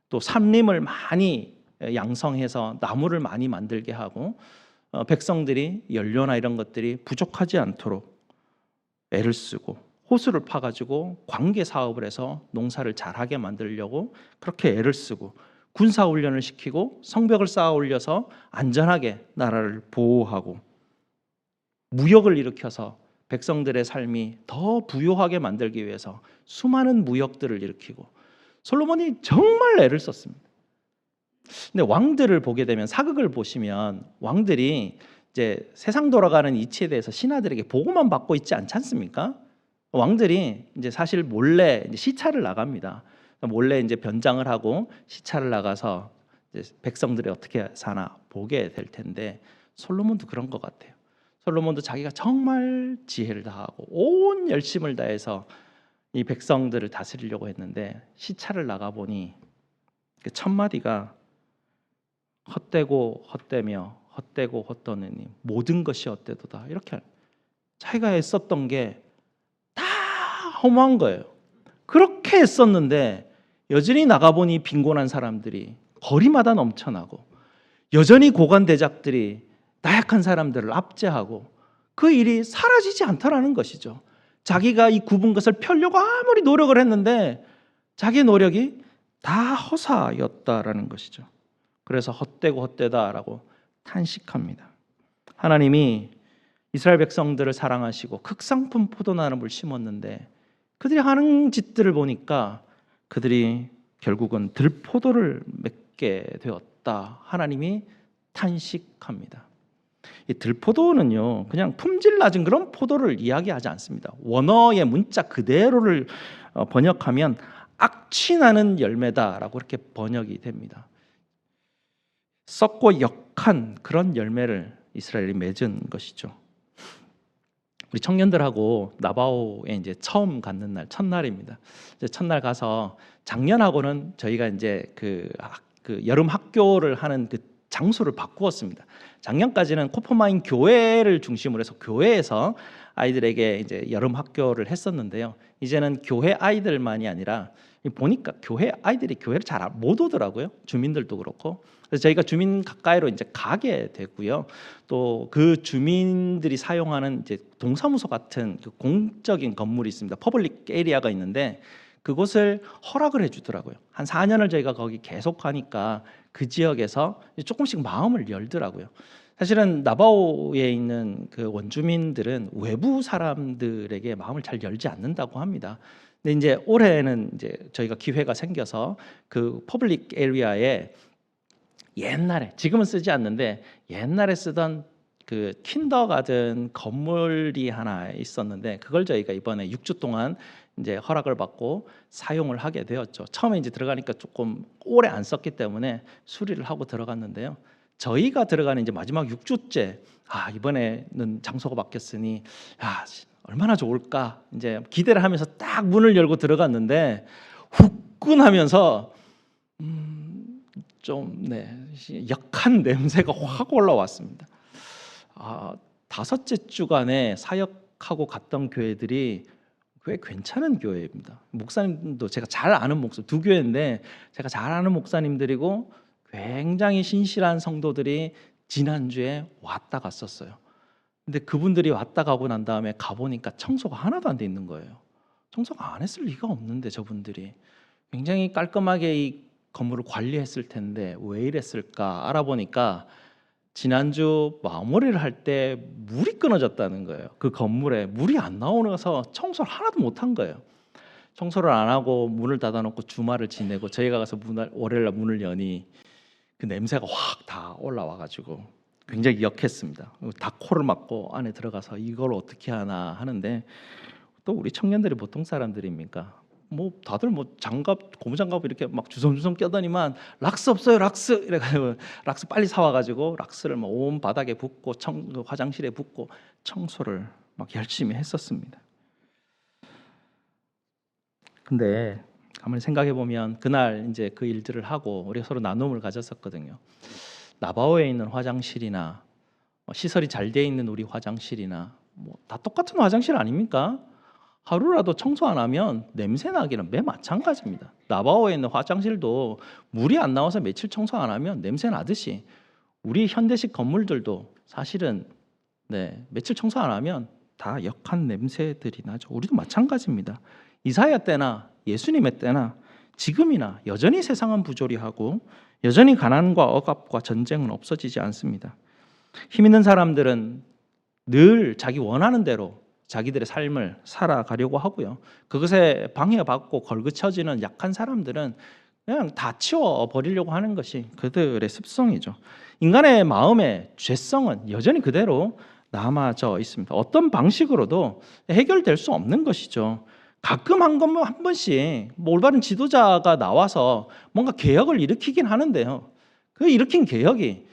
또 산림을 많이 양성해서 나무를 많이 만들게 하고 백성들이 연료나 이런 것들이 부족하지 않도록 애를 쓰고 호수를 파가지고 관계 사업을 해서 농사를 잘하게 만들려고 그렇게 애를 쓰고 군사 훈련을 시키고 성벽을 쌓아 올려서 안전하게 나라를 보호하고 무역을 일으켜서 백성들의 삶이 더 부유하게 만들기 위해서 수많은 무역들을 일으키고 솔로몬이 정말 애를 썼습니다. 근데 왕들을 보게 되면 사극을 보시면 왕들이 이제 세상 돌아가는 이치에 대해서 신하들에게 보고만 받고 있지 않지 않습니까? 왕들이 이제 사실 몰래 이제 시차를 나갑니다. 몰래 이제 변장을 하고 시차를 나가서 이제 백성들이 어떻게 사나 보게 될 텐데 솔로몬도 그런 것 같아요. 솔로몬도 자기가 정말 지혜를 다하고 온 열심을 다해서 이 백성들을 다스리려고 했는데 시차를 나가 보니 그 첫 마디가 헛되고 헛되며 헛되고 헛되느니 모든 것이 헛되도다. 이렇게 자기가 애썼던 게 다 허무한 거예요. 그렇게 애썼는데 여전히 나가보니 빈곤한 사람들이 거리마다 넘쳐나고 여전히 고관대작들이 나약한 사람들을 압제하고 그 일이 사라지지 않더라는 것이죠. 자기가 이 굽은 것을 펴려고 아무리 노력을 했는데 자기의 노력이 다 허사였다라는 것이죠. 그래서 헛되고 헛되다라고 탄식합니다. 하나님이 이스라엘 백성들을 사랑하시고 극상품 포도나무를 심었는데 그들이 하는 짓들을 보니까 그들이 결국은 들포도를 맺게 되었다. 하나님이 탄식합니다. 이 들포도는요, 그냥 품질 낮은 그런 포도를 이야기하지 않습니다. 원어의 문자 그대로를 번역하면 악취나는 열매다라고 이렇게 번역이 됩니다. 썩고 역한 그런 열매를 이스라엘이 맺은 것이죠. 우리 청년들하고 나바오에 이제 처음 갔는 날 첫날입니다. 이제 첫날 가서 작년하고는 저희가 이제 그 여름 학교를 하는 그 장소를 바꾸었습니다. 작년까지는 코포마인 교회를 중심으로 해서 교회에서 아이들에게 이제 여름 학교를 했었는데요. 이제는 교회 아이들만이 아니라 보니까 교회 아이들이 교회를 잘 못 오더라고요. 주민들도 그렇고. 그래서 저희가 주민 가까이로 이제 가게 되고요. 또 그 주민들이 사용하는 이제 동사무소 같은 그 공적인 건물이 있습니다. 퍼블릭 에리아가 있는데 그곳을 허락을 해주더라고요. 한 4년을 저희가 거기 계속 하니까 그 지역에서 조금씩 마음을 열더라고요. 사실은 나바오에 있는 그 원주민들은 외부 사람들에게 마음을 잘 열지 않는다고 합니다. 근데 이제 올해는 이제 저희가 기회가 생겨서 그 퍼블릭 에리아에 옛날에, 지금은 쓰지 않는데 옛날에 쓰던 그 킨더가든 건물이 하나 있었는데 그걸 저희가 이번에 6주 동안 이제 허락을 받고 사용을 하게 되었죠. 처음에 이제 들어가니까 조금 오래 안 썼기 때문에 수리를 하고 들어갔는데요. 저희가 들어가는 이제 마지막 6주째, 이번에는 장소가 바뀌었으니 얼마나 좋을까 이제 기대를 하면서 딱 문을 열고 들어갔는데 후끈하면서 좀 역한 냄새가 확 올라왔습니다. 5째 주간에 사역하고 갔던 교회들이 꽤 괜찮은 교회입니다. 목사님도 제가 잘 아는 목사, 두 교회인데 제가 잘 아는 목사님들이고 굉장히 신실한 성도들이 지난주에 왔다 갔었어요. 근데 그분들이 왔다 가고 난 다음에 가보니까 청소가 하나도 안 돼 있는 거예요. 청소가 안 했을 리가 없는데 저분들이 굉장히 깔끔하게 이 건물을 관리했을 텐데 왜 이랬을까 알아보니까 지난주 마무리를 할 때 물이 끊어졌다는 거예요. 그 건물에 물이 안 나오면서 청소를 하나도 못한 거예요. 청소를 안 하고 문을 닫아놓고 주말을 지내고 저희가 가서 월요일날 문을 여니 그 냄새가 확 다 올라와가지고 굉장히 역했습니다. 다 코를 막고 안에 들어가서 이걸 어떻게 하나 하는데, 또 우리 청년들이 보통 사람들입니까? 뭐 다들 뭐 장갑, 고무장갑 이렇게 막 주섬주섬 껴다니만 락스 없어요, 락스 이래가지고 락스 빨리 사와가지고 락스를 막 온 바닥에 붓고 화장실에 붓고 청소를 막 열심히 했었습니다. 근데 가만히 생각해 보면 그날 이제 그 일들을 하고 우리 서로 나눔을 가졌었거든요. 나바오에 있는 화장실이나 시설이 잘 돼 있는 우리 화장실이나 뭐 다 똑같은 화장실 아닙니까? 하루라도 청소 안 하면 냄새 나기는 매 마찬가지입니다. 나바오에 있는 화장실도 물이 안 나와서 며칠 청소 안 하면 냄새 나듯이 우리 현대식 건물들도 사실은 며칠 청소 안 하면 다 역한 냄새들이 나죠. 우리도 마찬가지입니다. 이사야 때나 예수님의 때나 지금이나 여전히 세상은 부조리하고 여전히 가난과 억압과 전쟁은 없어지지 않습니다. 힘 있는 사람들은 늘 자기 원하는 대로 자기들의 삶을 살아가려고 하고요. 그것에 방해받고 걸그쳐지는 약한 사람들은 그냥 다 치워버리려고 하는 것이 그들의 습성이죠. 인간의 마음의 죄성은 여전히 그대로 남아져 있습니다. 어떤 방식으로도 해결될 수 없는 것이죠. 가끔 한 번씩 올바른 지도자가 나와서 뭔가 개혁을 일으키긴 하는데요. 그 일으킨 개혁이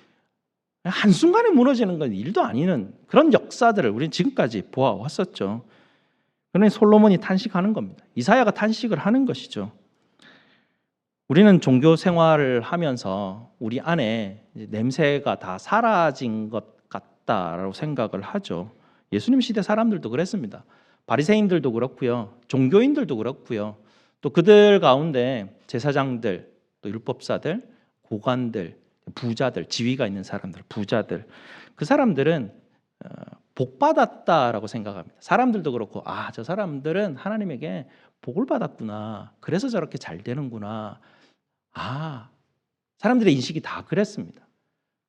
한순간에 무너지는 건 일도 아니는 그런 역사들을 우리는 지금까지 보아왔었죠. 그러니 솔로몬이 탄식하는 겁니다. 이사야가 탄식을 하는 것이죠. 우리는 종교 생활을 하면서 우리 안에 냄새가 다 사라진 것 같다라고 생각을 하죠. 예수님 시대 사람들도 그랬습니다. 바리새인들도 그렇고요. 종교인들도 그렇고요. 또 그들 가운데 제사장들, 또 율법사들, 고관들, 부자들, 지위가 있는 사람들, 부자들, 그 사람들은 복 받았다라고 생각합니다. 사람들도 그렇고, 저 사람들은 하나님에게 복을 받았구나. 그래서 저렇게 잘 되는구나. 사람들의 인식이 다 그랬습니다.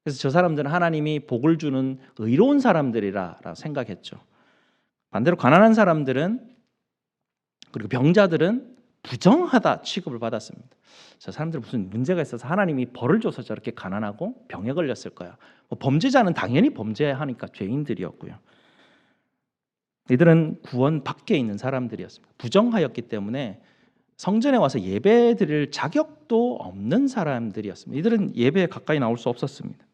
그래서 저 사람들은 하나님이 복을 주는 의로운 사람들이라고 생각했죠. 반대로 가난한 사람들은, 그리고 병자들은 부정하다 취급을 받았습니다. 저 사람들은 무슨 문제가 있어서 하나님이 벌을 줘서 저렇게 가난하고 병에 걸렸을 거야. 범죄자는 당연히 범죄하니까 죄인들이었고요. 이들은 구원 밖에 있는 사람들이었습니다. 부정하였기 때문에 성전에 와서 예배 드릴 자격도 없는 사람들이었습니다. 이들은 예배에 가까이 나올 수 없었습니다.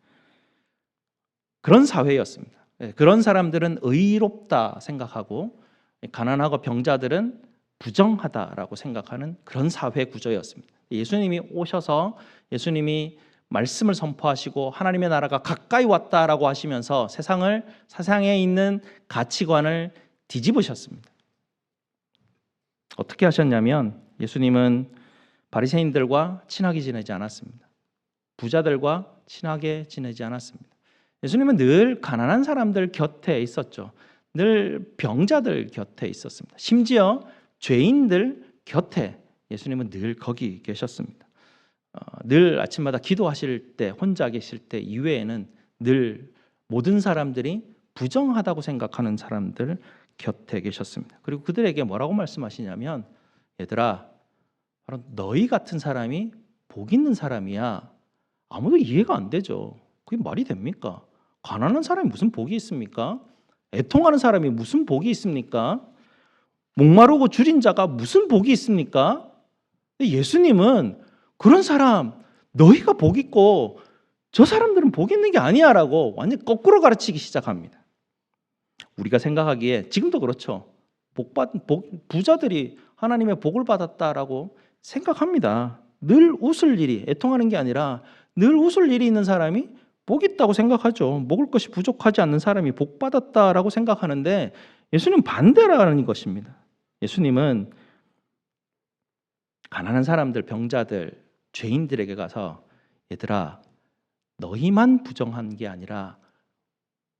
그런 사회였습니다. 그런 사람들은 의롭다 생각하고 가난하고 병자들은 부정하다라고 생각하는 그런 사회 구조였습니다. 예수님이 오셔서 예수님이 말씀을 선포하시고 하나님의 나라가 가까이 왔다라고 하시면서 세상에 있는 가치관을 뒤집으셨습니다. 어떻게 하셨냐면 예수님은 바리새인들과 친하게 지내지 않았습니다. 부자들과 친하게 지내지 않았습니다. 예수님은 늘 가난한 사람들 곁에 있었죠. 늘 병자들 곁에 있었습니다. 심지어 죄인들 곁에 예수님은 늘 거기 계셨습니다. 늘 아침마다 기도하실 때, 혼자 계실 때 이외에는 늘 모든 사람들이 부정하다고 생각하는 사람들 곁에 계셨습니다. 그리고 그들에게 뭐라고 말씀하시냐면, 얘들아, 바로 너희 같은 사람이 복 있는 사람이야. 아무도 이해가 안 되죠. 그게 말이 됩니까? 가난한 사람이 무슨 복이 있습니까? 애통하는 사람이 무슨 복이 있습니까? 목마르고 줄인 자가 무슨 복이 있습니까? 예수님은 그런 사람 너희가 복 있고 저 사람들은 복 있는 게 아니야 라고 완전 거꾸로 가르치기 시작합니다. 우리가 생각하기에 지금도 그렇죠. 부자들이 하나님의 복을 받았다라고 생각합니다. 늘 웃을 일이, 애통하는 게 아니라 늘 웃을 일이 있는 사람이 복 있다고 생각하죠. 먹을 것이 부족하지 않는 사람이 복 받았다라고 생각하는데 예수님 반대라는 것입니다. 예수님은 가난한 사람들, 병자들, 죄인들에게 가서 얘들아, 너희만 부정한 게 아니라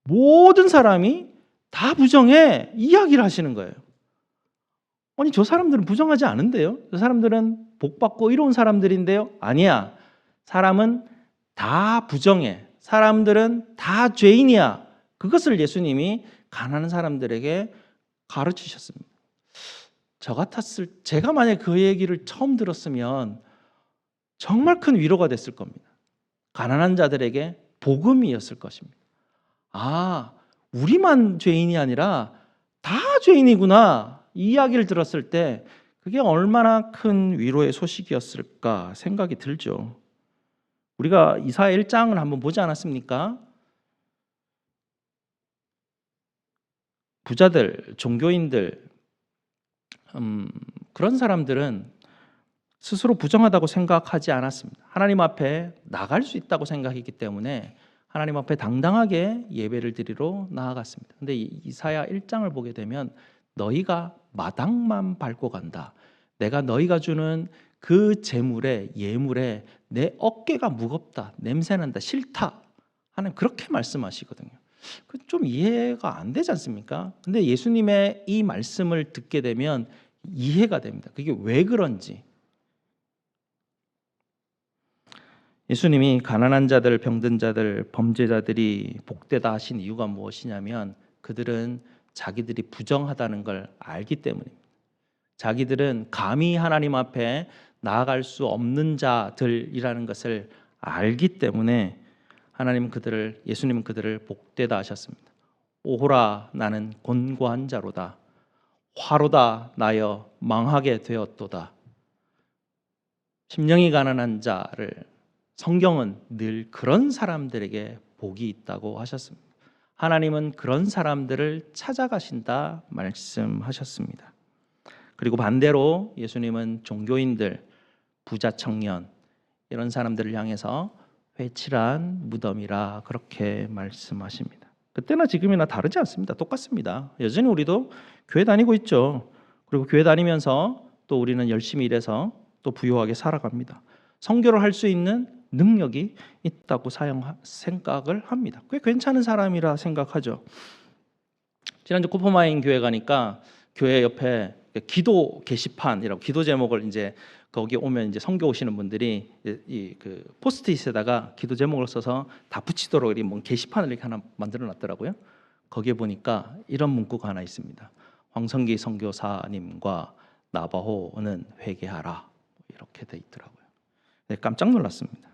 모든 사람이 다 부정해 이야기를 하시는 거예요. 아니, 저 사람들은 부정하지 않은데요? 저 사람들은 복 받고 이로운 사람들인데요? 아니야. 사람은 다 부정해. 사람들은 다 죄인이야. 그것을 예수님이 가난한 사람들에게 가르치셨습니다. 제가 만약 그 얘기를 처음 들었으면 정말 큰 위로가 됐을 겁니다. 가난한 자들에게 복음이었을 것입니다. 아, 우리만 죄인이 아니라 다 죄인이구나. 이 이야기를 들었을 때 그게 얼마나 큰 위로의 소식이었을까 생각이 들죠. 우리가 이사야 1장을 한번 보지 않았습니까? 부자들, 종교인들, 그런 사람들은 스스로 부정하다고 생각하지 않았습니다. 하나님 앞에 나갈 수 있다고 생각했기 때문에 하나님 앞에 당당하게 예배를 드리러 나아갔습니다. 근데 이사야 1장을 보게 되면 너희가 마당만 밟고 간다. 내가 너희가 주는 그 재물에 예물에 내 어깨가 무겁다. 냄새난다. 싫다. 하는 그렇게 말씀하시거든요. 좀 이해가 안 되지 않습니까? 근데 예수님의 이 말씀을 듣게 되면 이해가 됩니다. 그게 왜 그런지. 예수님이 가난한 자들, 병든 자들, 범죄자들이 복되다 하신 이유가 무엇이냐면 그들은 자기들이 부정하다는 걸 알기 때문입니다. 자기들은 감히 하나님 앞에 나아갈 수 없는 자들이라는 것을 알기 때문에 예수님은 그들을 복되다 하셨습니다. 오호라 나는 곤고한 자로다. 화로다 나여 망하게 되었도다. 심령이 가난한 자를 성경은 늘 그런 사람들에게 복이 있다고 하셨습니다. 하나님은 그런 사람들을 찾아가신다 말씀하셨습니다. 그리고 반대로 예수님은 종교인들, 부자 청년 이런 사람들을 향해서 회칠한 무덤이라 그렇게 말씀하십니다. 그때나 지금이나 다르지 않습니다. 똑같습니다. 여전히 우리도 교회 다니고 있죠. 그리고 교회 다니면서 또 우리는 열심히 일해서 또 부유하게 살아갑니다. 선교를 할 수 있는 능력이 있다고 생각을 합니다. 꽤 괜찮은 사람이라 생각하죠. 지난주 코포마인 교회 가니까 교회 옆에 기도 게시판이라고 기도 제목을 이제 거기 오면 이제 선교 오시는 분들이 그 포스트잇에다가 기도 제목을 써서 다 붙이도록 이렇게 뭐 게시판을 이렇게 하나 만들어 놨더라고요. 거기에 보니까 이런 문구가 하나 있습니다. 황성기 선교사님과 나바호는 회개하라 이렇게 돼 있더라고요. 네, 깜짝 놀랐습니다.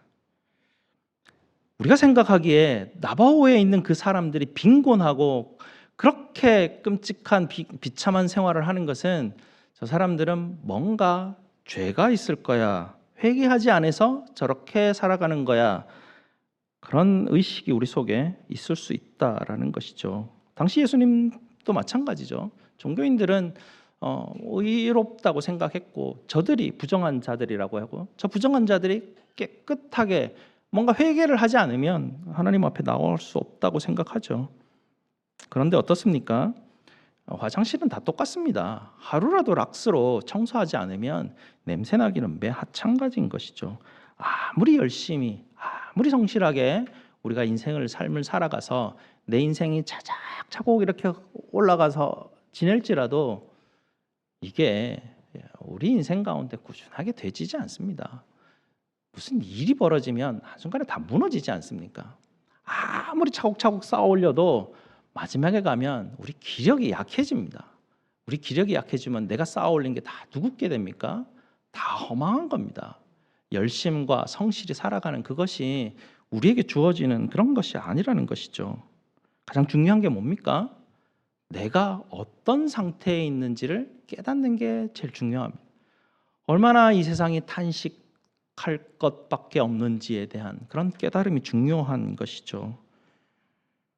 우리가 생각하기에 나바호에 있는 그 사람들이 빈곤하고 그렇게 끔찍한 비참한 생활을 하는 것은 저 사람들은 뭔가 죄가 있을 거야. 회개하지 않아서 저렇게 살아가는 거야. 그런 의식이 우리 속에 있을 수 있다라는 것이죠. 당시 예수님도 마찬가지죠. 종교인들은 의롭다고 생각했고 저들이 부정한 자들이라고 하고 저 부정한 자들이 깨끗하게 뭔가 회개를 하지 않으면 하나님 앞에 나올 수 없다고 생각하죠. 그런데 어떻습니까? 화장실은 다 똑같습니다. 하루라도 락스로 청소하지 않으면 냄새나기는 매하찬가지인 것이죠. 아무리 열심히 아무리 성실하게 우리가 삶을 살아가서 내 인생이 차곡차곡 이렇게 올라가서 지낼지라도 이게 우리 인생 가운데 꾸준하게 되지지 않습니다. 무슨 일이 벌어지면 한순간에 다 무너지지 않습니까? 아무리 차곡차곡 쌓아 올려도 마지막에 가면 우리 기력이 약해집니다. 우리 기력이 약해지면 내가 쌓아 올린 게 다 누굽게 됩니까? 다 허망한 겁니다. 열심과 성실히 살아가는 그것이 우리에게 주어지는 그런 것이 아니라는 것이죠. 가장 중요한 게 뭡니까? 내가 어떤 상태에 있는지를 깨닫는 게 제일 중요합니다. 얼마나 이 세상이 탄식할 것밖에 없는지에 대한 그런 깨달음이 중요한 것이죠.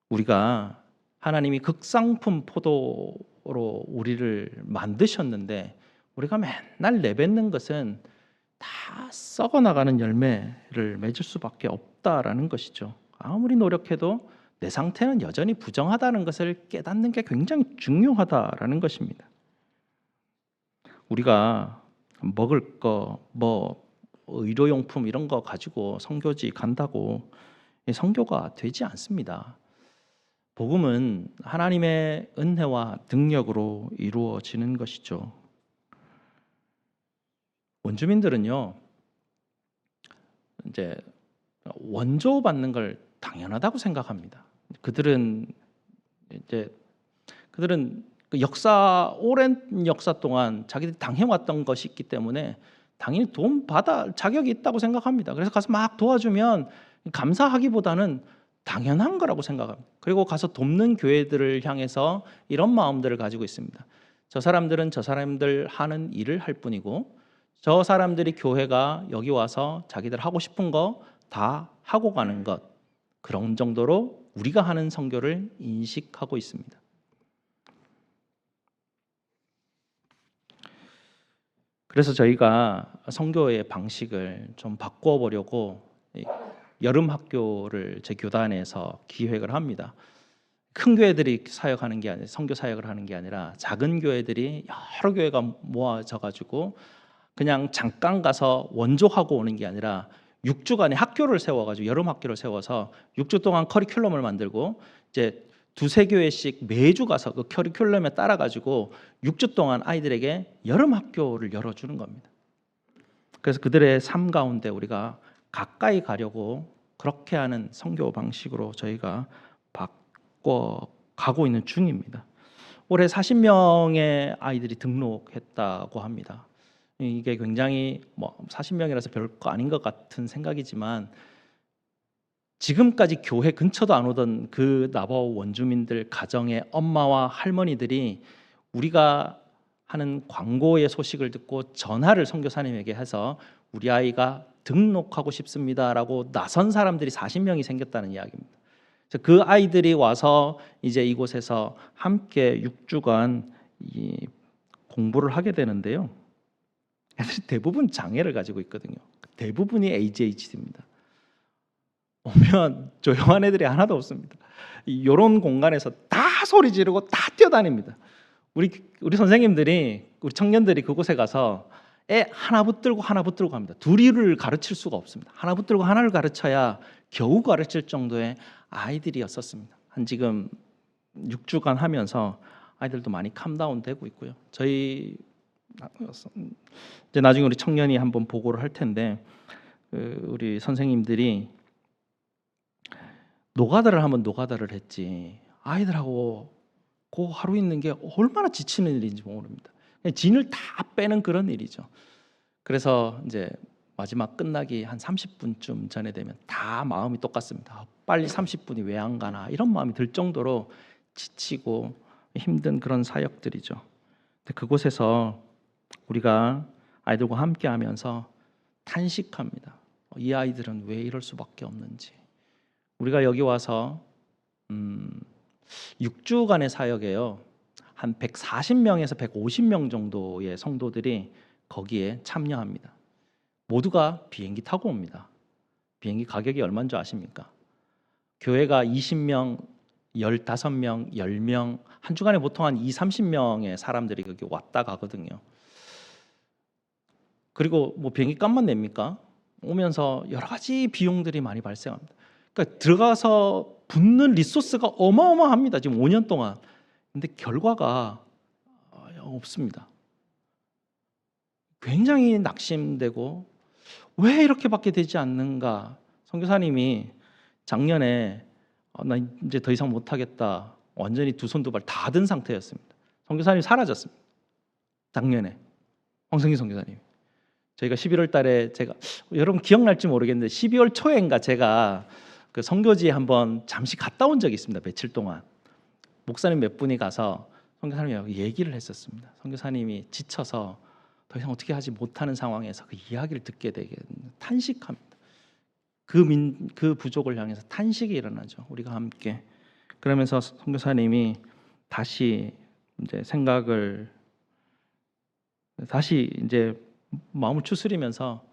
우리가 하나님이 극상품 포도로 우리를 만드셨는데 우리가 맨날 내뱉는 것은 다 썩어나가는 열매를 맺을 수밖에 없다라는 것이죠. 아무리 노력해도 내 상태는 여전히 부정하다는 것을 깨닫는 게 굉장히 중요하다라는 것입니다. 우리가 먹을 거, 의료용품 이런 거 가지고 선교지 간다고 선교가 되지 않습니다. 복음은 하나님의 은혜와 능력으로 이루어지는 것이죠. 원주민들은요, 이제 원조 받는 걸 당연하다고 생각합니다. 그들은 그 오랜 역사 동안 자기들이 당해왔던 것이 있기 때문에 당연히 돈 받아 자격이 있다고 생각합니다. 그래서 가서 막 도와주면 감사하기보다는 당연한 거라고 생각합니다. 그리고 가서 돕는 교회들을 향해서 이런 마음들을 가지고 있습니다. 저 사람들은 저 사람들 하는 일을 할 뿐이고 저 사람들이 교회가 여기 와서 자기들 하고 싶은 거 다 하고 가는 것, 그런 정도로 우리가 하는 선교를 인식하고 있습니다. 그래서 저희가 선교의 방식을 좀 바꿔 보려고 여름 학교를 제 교단에서 기획을 합니다. 큰 교회들이 사역하는 게 아니라 선교 사역을 하는 게 아니라 작은 교회들이 여러 교회가 모아져 가지고 그냥 잠깐 가서 원조하고 오는 게 아니라 6주간의 학교를 세워 가지고 여름 학교를 세워서 6주 동안 커리큘럼을 만들고 이제 두세 교회씩 매주 가서 그 커리큘럼에 따라 가지고 6주 동안 아이들에게 여름 학교를 열어 주는 겁니다. 그래서 그들의 삶 가운데 우리가 가까이 가려고 그렇게 하는 선교 방식으로 저희가 바꿔 가고 있는 중입니다. 올해 40명의 아이들이 등록했다고 합니다. 이게 굉장히 40명이라서 별거 아닌 것 같은 생각이지만 지금까지 교회 근처도 안 오던 그 나버 원주민들 가정의 엄마와 할머니들이 우리가 하는 광고의 소식을 듣고 전화를 선교사님에게 해서 우리 아이가 등록하고 싶습니다라고 나선 사람들이 40명이 생겼다는 이야기입니다. 그 아이들이 와서 이제 이곳에서 함께 6주간 공부를 하게 되는데요. 애들이 대부분 장애를 가지고 있거든요. 대부분이 ADHD입니다. 오면 조용한 애들이 하나도 없습니다. 이런 공간에서 다 소리 지르고 다 뛰어다닙니다. 우리 선생님들이, 우리 청년들이 그곳에 가서 애 하나 붙들고 하나 붙들고 합니다. 둘이를 가르칠 수가 없습니다. 하나 붙들고 하나를 가르쳐야 겨우 가르칠 정도의 아이들이었었습니다. 한 지금 6주간 하면서 아이들도 많이 캄다운 되고 있고요. 저희 이제 나중에 우리 청년이 한번 보고를 할 텐데 우리 선생님들이 노가다를 하면 노가다를 했지 아이들하고 그 하루 있는 게 얼마나 지치는 일인지 모릅니다. 진을 다 빼는 그런 일이죠. 그래서 이제 마지막 끝나기 한 30분쯤 전에 되면 다 마음이 똑같습니다. 빨리 30분이 왜 안 가나 이런 마음이 들 정도로 지치고 힘든 그런 사역들이죠. 근데 그곳에서 우리가 아이들과 함께 하면서 탄식합니다. 이 아이들은 왜 이럴 수밖에 없는지. 우리가 여기 와서 6주간의 사역에요. 한 140명에서 150명 정도의 성도들이 거기에 참여합니다. 모두가 비행기 타고 옵니다. 비행기 가격이 얼마인 줄 아십니까? 교회가 20명, 15명, 10명, 한 주간에 보통 한 30명의 사람들이 거기 왔다 가거든요. 그리고 뭐 비행기 값만 냅니까? 오면서 여러 가지 비용들이 많이 발생합니다. 그러니까 들어가서 붓는 리소스가 어마어마합니다. 지금 5년 동안. 근데 결과가 없습니다. 굉장히 낙심되고 왜 이렇게밖에 되지 않는가. 선교사님이 작년에 나 이제 더 이상 못하겠다. 완전히 두 손 두 발 다 든 상태였습니다. 선교사님이 사라졌습니다. 작년에 황성기 선교사님. 저희가 11월 달에 제가 여러분 기억날지 모르겠는데 12월 초에인가 제가 그 선교지에 한번 잠시 갔다 온 적이 있습니다. 며칠 동안. 목사님 몇 분이 가서 선교사님하고 얘기를 했었습니다. 선교사님이 지쳐서 더 이상 어떻게 하지 못하는 상황에서 그 이야기를 듣게 되게 탄식합니다. 그 부족을 향해서 탄식이 일어나죠. 우리가 함께. 그러면서 선교사님이 다시 이제 생각을 다시 이제 마음을 추스리면서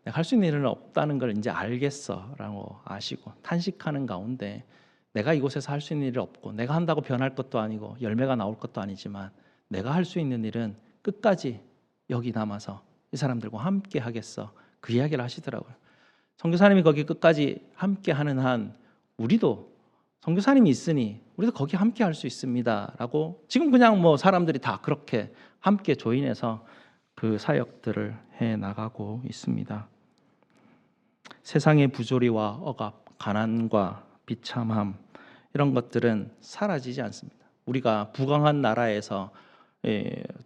내가 할 수 있는 일은 없다는 걸 이제 알겠어라고 아시고 탄식하는 가운데 내가 이곳에서 할 수 있는 일이 없고 내가 한다고 변할 것도 아니고 열매가 나올 것도 아니지만 내가 할 수 있는 일은 끝까지 여기 남아서 이 사람들과 함께 하겠어. 그 이야기를 하시더라고요. 선교사님이 거기 끝까지 함께 하는 한 우리도 선교사님이 있으니 우리도 거기 함께 할 수 있습니다라고 지금 그냥 뭐 사람들이 다 그렇게 함께 조인해서 그 사역들을 해 나가고 있습니다. 세상의 부조리와 억압, 가난과 비참함 이런 것들은 사라지지 않습니다. 우리가 부강한 나라에서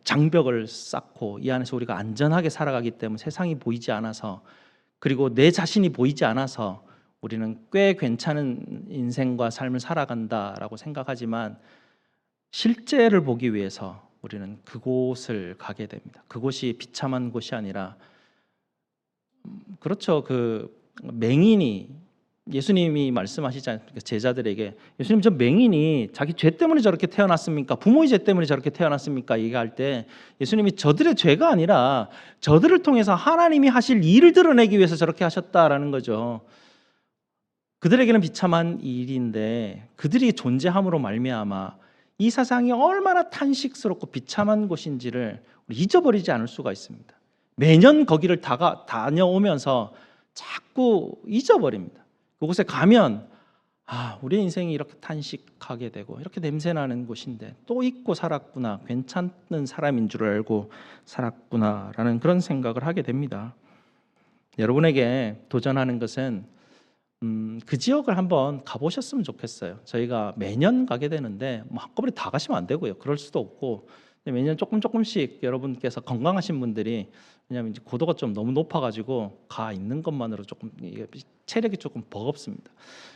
장벽을 쌓고 이 안에서 우리가 안전하게 살아가기 때문에 세상이 보이지 않아서 그리고 내 자신이 보이지 않아서 우리는 꽤 괜찮은 인생과 삶을 살아간다라고 생각하지만 실제를 보기 위해서 우리는 그곳을 가게 됩니다. 그곳이 비참한 곳이 아니라 그렇죠. 그 맹인이 예수님이 말씀하시지 않습니까? 제자들에게 예수님 저 맹인이 자기 죄 때문에 저렇게 태어났습니까? 부모의 죄 때문에 저렇게 태어났습니까? 얘기할 때 예수님이 저들의 죄가 아니라 저들을 통해서 하나님이 하실 일을 드러내기 위해서 저렇게 하셨다라는 거죠. 그들에게는 비참한 일인데 그들이 존재함으로 말미암아 이 세상이 얼마나 탄식스럽고 비참한 곳인지를 우리 잊어버리지 않을 수가 있습니다. 매년 거기를 다녀오면서 자꾸 잊어버립니다. 그곳에 가면 우리 인생이 이렇게 탄식하게 되고 이렇게 냄새나는 곳인데 또 잊고 살았구나, 괜찮은 사람인 줄 알고 살았구나라는 그런 생각을 하게 됩니다. 여러분에게 도전하는 것은 그 지역을 한번 가보셨으면 좋겠어요. 저희가 매년 가게 되는데 한꺼번에 다 가시면 안 되고요. 그럴 수도 없고 매년 조금씩 여러분께서 건강하신 분들이, 왜냐하면 이제 고도가 좀 너무 높아가지고 가 있는 것만으로 조금 체력이 조금 버겁습니다.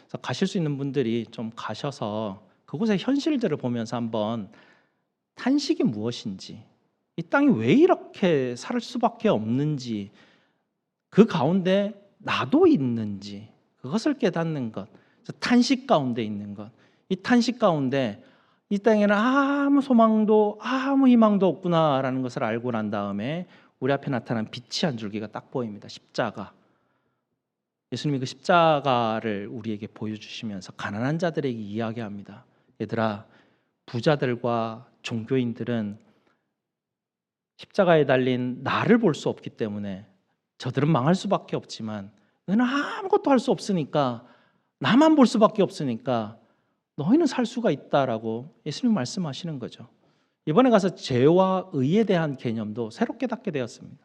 그래서 가실 수 있는 분들이 좀 가셔서 그곳의 현실들을 보면서 한번 탄식이 무엇인지, 이 땅이 왜 이렇게 살 수밖에 없는지, 그 가운데 나도 있는지 그것을 깨닫는 것, 탄식 가운데 있는 것, 이 탄식 가운데 이 땅에는 아무 소망도 아무 희망도 없구나라는 것을 알고 난 다음에 우리 앞에 나타난 빛이 한 줄기가 딱 보입니다. 십자가. 예수님이 그 십자가를 우리에게 보여주시면서 가난한 자들에게 이야기합니다. 얘들아, 부자들과 종교인들은 십자가에 달린 나를 볼 수 없기 때문에 저들은 망할 수밖에 없지만 너희는 아무것도 할 수 없으니까, 나만 볼 수밖에 없으니까 너희는 살 수가 있다라고 예수님 말씀하시는 거죠. 이번에 가서 죄와 의에 대한 개념도 새롭게 깨닫게 되었습니다.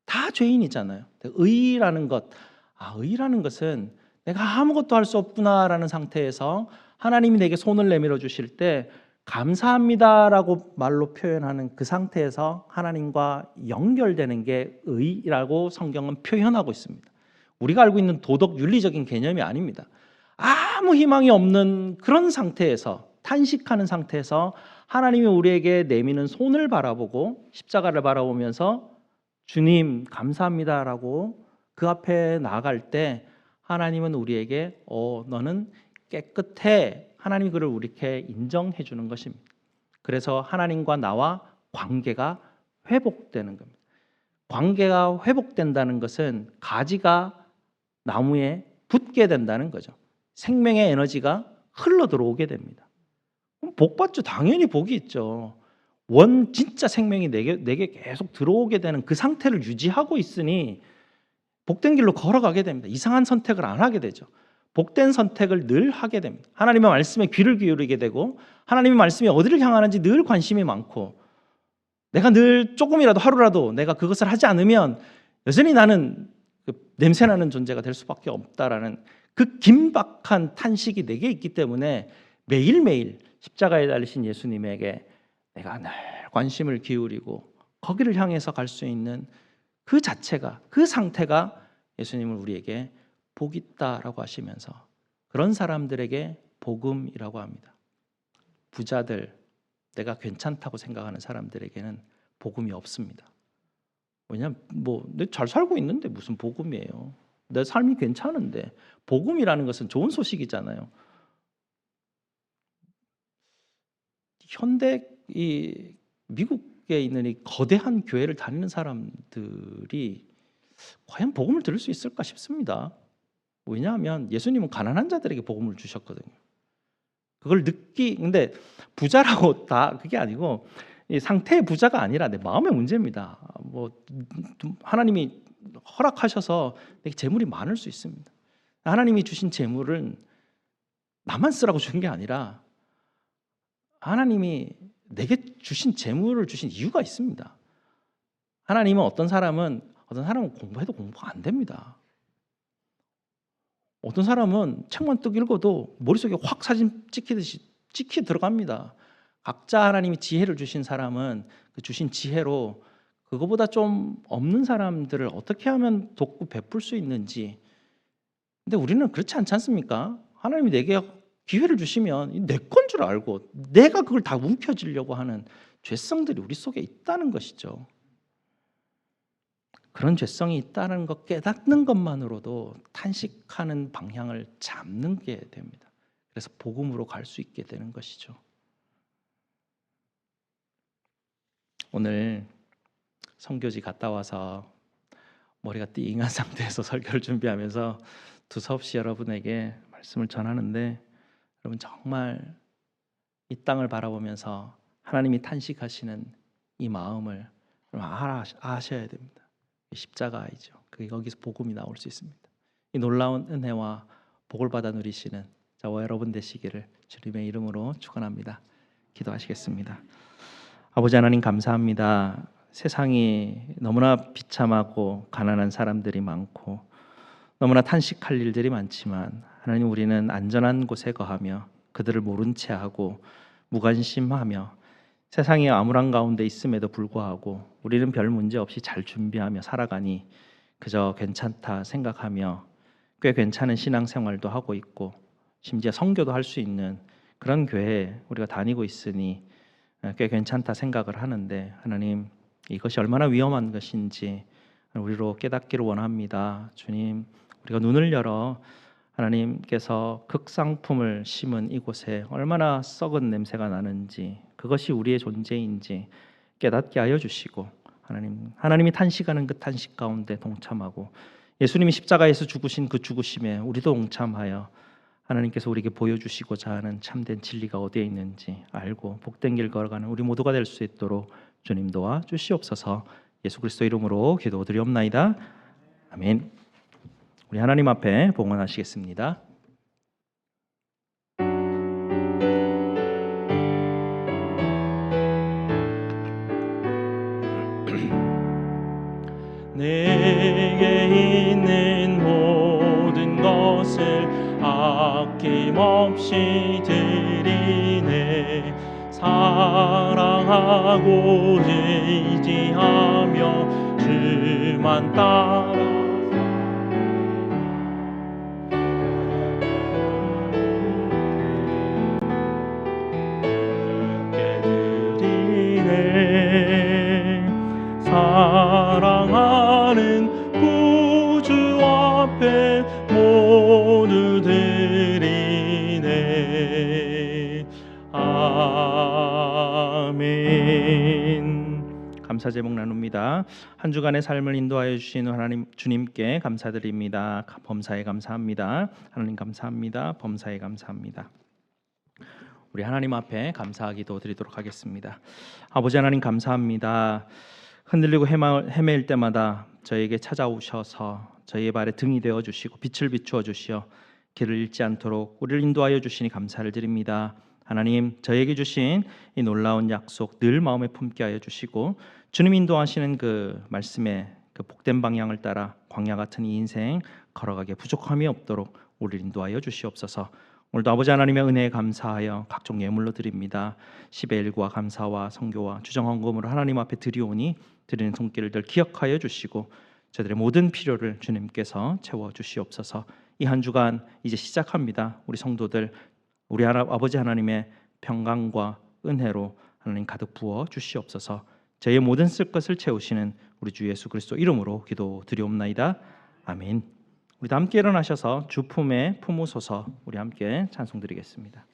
다 죄인이잖아요. 의라는 것은 내가 아무것도 할 수 없구나라는 상태에서 하나님이 내게 손을 내밀어 주실 때 감사합니다라고 말로 표현하는 그 상태에서 하나님과 연결되는 게 의라고 성경은 표현하고 있습니다. 우리가 알고 있는 도덕 윤리적인 개념이 아닙니다. 아무 희망이 없는 그런 상태에서, 탄식하는 상태에서 하나님이 우리에게 내미는 손을 바라보고 십자가를 바라보면서 주님 감사합니다라고 그 앞에 나아갈 때 하나님은 우리에게 너는 깨끗해, 하나님이 그를 우리에게 인정해 주는 것입니다. 그래서 하나님과 나와 관계가 회복되는 겁니다. 관계가 회복된다는 것은 가지가 나무에 붙게 된다는 거죠. 생명의 에너지가 흘러 들어오게 됩니다. 복 받죠. 당연히 복이 있죠. 진짜 생명이 내게 계속 들어오게 되는 그 상태를 유지하고 있으니 복된 길로 걸어가게 됩니다. 이상한 선택을 안 하게 되죠. 복된 선택을 늘 하게 됩니다. 하나님의 말씀에 귀를 기울이게 되고 하나님의 말씀이 어디를 향하는지 늘 관심이 많고, 내가 늘 조금이라도 하루라도 내가 그것을 하지 않으면 여전히 나는 냄새나는 존재가 될 수밖에 없다라는 그 긴박한 탄식이 내게 있기 때문에 매일매일 십자가에 달리신 예수님에게 내가 늘 관심을 기울이고 거기를 향해서 갈 수 있는 그 자체가, 그 상태가 예수님을 우리에게 복 있다라고 하시면서 그런 사람들에게 복음이라고 합니다. 부자들, 내가 괜찮다고 생각하는 사람들에게는 복음이 없습니다. 왜냐하면 내 잘 살고 있는데 무슨 복음이에요. 내 삶이 괜찮은데. 복음이라는 것은 좋은 소식이잖아요. 현대 이 미국에 있는 이 거대한 교회를 다니는 사람들이 과연 복음을 들을 수 있을까 싶습니다. 왜냐하면 예수님은 가난한 자들에게 복음을 주셨거든요. 그걸 근데 부자라고 다 그게 아니고 이 상태의 부자가 아니라 내 마음의 문제입니다. 하나님이 허락하셔서 내게 재물이 많을 수 있습니다. 하나님이 주신 재물은 나만 쓰라고 주신 게 아니라 하나님이 내게 주신 재물을 주신 이유가 있습니다. 하나님은 어떤 사람은 공부해도 공부가 안 됩니다. 어떤 사람은 책만 뚝 읽어도 머릿속에 확 사진 찍히듯이 찍히 들어갑니다. 각자 하나님이 지혜를 주신 사람은 그 주신 지혜로 그거보다 좀 없는 사람들을 어떻게 하면 돕고 베풀 수 있는지. 근데 우리는 그렇지 않지 않습니까? 하나님이 내게 기회를 주시면 내 건 줄 알고 내가 그걸 다 움켜쥐려고 하는 죄성들이 우리 속에 있다는 것이죠. 그런 죄성이 있다는 것 깨닫는 것만으로도 탄식하는 방향을 잡는 게 됩니다. 그래서 복음으로 갈 수 있게 되는 것이죠. 오늘 선교지 갔다 와서 머리가 띵한 상태에서 설교를 준비하면서 두서없이 여러분에게 말씀을 전하는데, 여러분 정말 이 땅을 바라보면서 하나님이 탄식하시는 이 마음을 아셔야 됩니다. 십자가이죠. 그게 거기서 복음이 나올 수 있습니다. 이 놀라운 은혜와 복을 받아 누리시는 저와 여러분 되시기를 주님의 이름으로 축원합니다. 기도하시겠습니다. 아버지 하나님 감사합니다. 세상이 너무나 비참하고 가난한 사람들이 많고 너무나 탄식할 일들이 많지만 하나님, 우리는 안전한 곳에 거하며 그들을 모른 채 하고 무관심하며 세상의 암울한 가운데 있음에도 불구하고 우리는 별 문제 없이 잘 준비하며 살아가니 그저 괜찮다 생각하며 꽤 괜찮은 신앙생활도 하고 있고 심지어 선교도 할 수 있는 그런 교회에 우리가 다니고 있으니 꽤 괜찮다 생각을 하는데, 하나님 이것이 얼마나 위험한 것인지 우리로 깨닫기를 원합니다. 주님, 우리가 눈을 열어 하나님께서 극상품을 심은 이곳에 얼마나 썩은 냄새가 나는지, 그것이 우리의 존재인지 깨닫게 하여 주시고, 하나님이 탄식하는 그 탄식 가운데 동참하고 예수님이 십자가에서 죽으신 그 죽으심에 우리도 동참하여 하나님께서 우리에게 보여주시고자 하는 참된 진리가 어디에 있는지 알고 복된 길 걸어가는 우리 모두가 될 수 있도록 주님 도와 주시옵소서. 예수 그리스도 이름으로 기도드리옵나이다. 아멘. 우리 하나님 앞에 봉헌하시겠습니다. 내게 있는 모든 것을 아낌없이 드리네. 사랑하고 의지하며 주만 따라 드리네. 사랑하는 구주 앞에 모두 드리네. 아멘. 감사 제목 나눕니다. 한 주간의 삶을 인도하여 주신 하나님 주님께 감사드립니다. 범사에 감사합니다. 하나님 감사합니다. 범사에 감사합니다. 우리 하나님 앞에 감사하기도 드리도록 하겠습니다. 아버지 하나님 감사합니다. 흔들리고 헤매일 때마다 저에게 찾아오셔서 저희의 발에 등이 되어 주시고 빛을 비추어 주시어 길을 잃지 않도록 우리를 인도하여 주시니 감사를 드립니다. 하나님, 저에게 주신 이 놀라운 약속 늘 마음에 품게 하여 주시고 주님 인도하시는 그 말씀의 그 복된 방향을 따라 광야 같은 이 인생 걸어가게 부족함이 없도록 우리를 인도하여 주시옵소서. 오늘도 아버지 하나님의 은혜에 감사하여 각종 예물로 드립니다. 10의 1과 감사와 성교와 주정헌금으로 하나님 앞에 드리오니 드리는 손길을 늘 기억하여 주시고 저들의 모든 필요를 주님께서 채워 주시옵소서. 이 한 주간 이제 시작합니다. 우리 성도들 우리 아버지 하나님의 평강과 은혜로 하나님 가득 부어 주시옵소서. 저희의 모든 쓸 것을 채우시는 우리 주 예수 그리스도 이름으로 기도드리옵나이다. 아멘. 우리 함께 일어나셔서 주 품에 품으소서. 우리 함께 찬송드리겠습니다.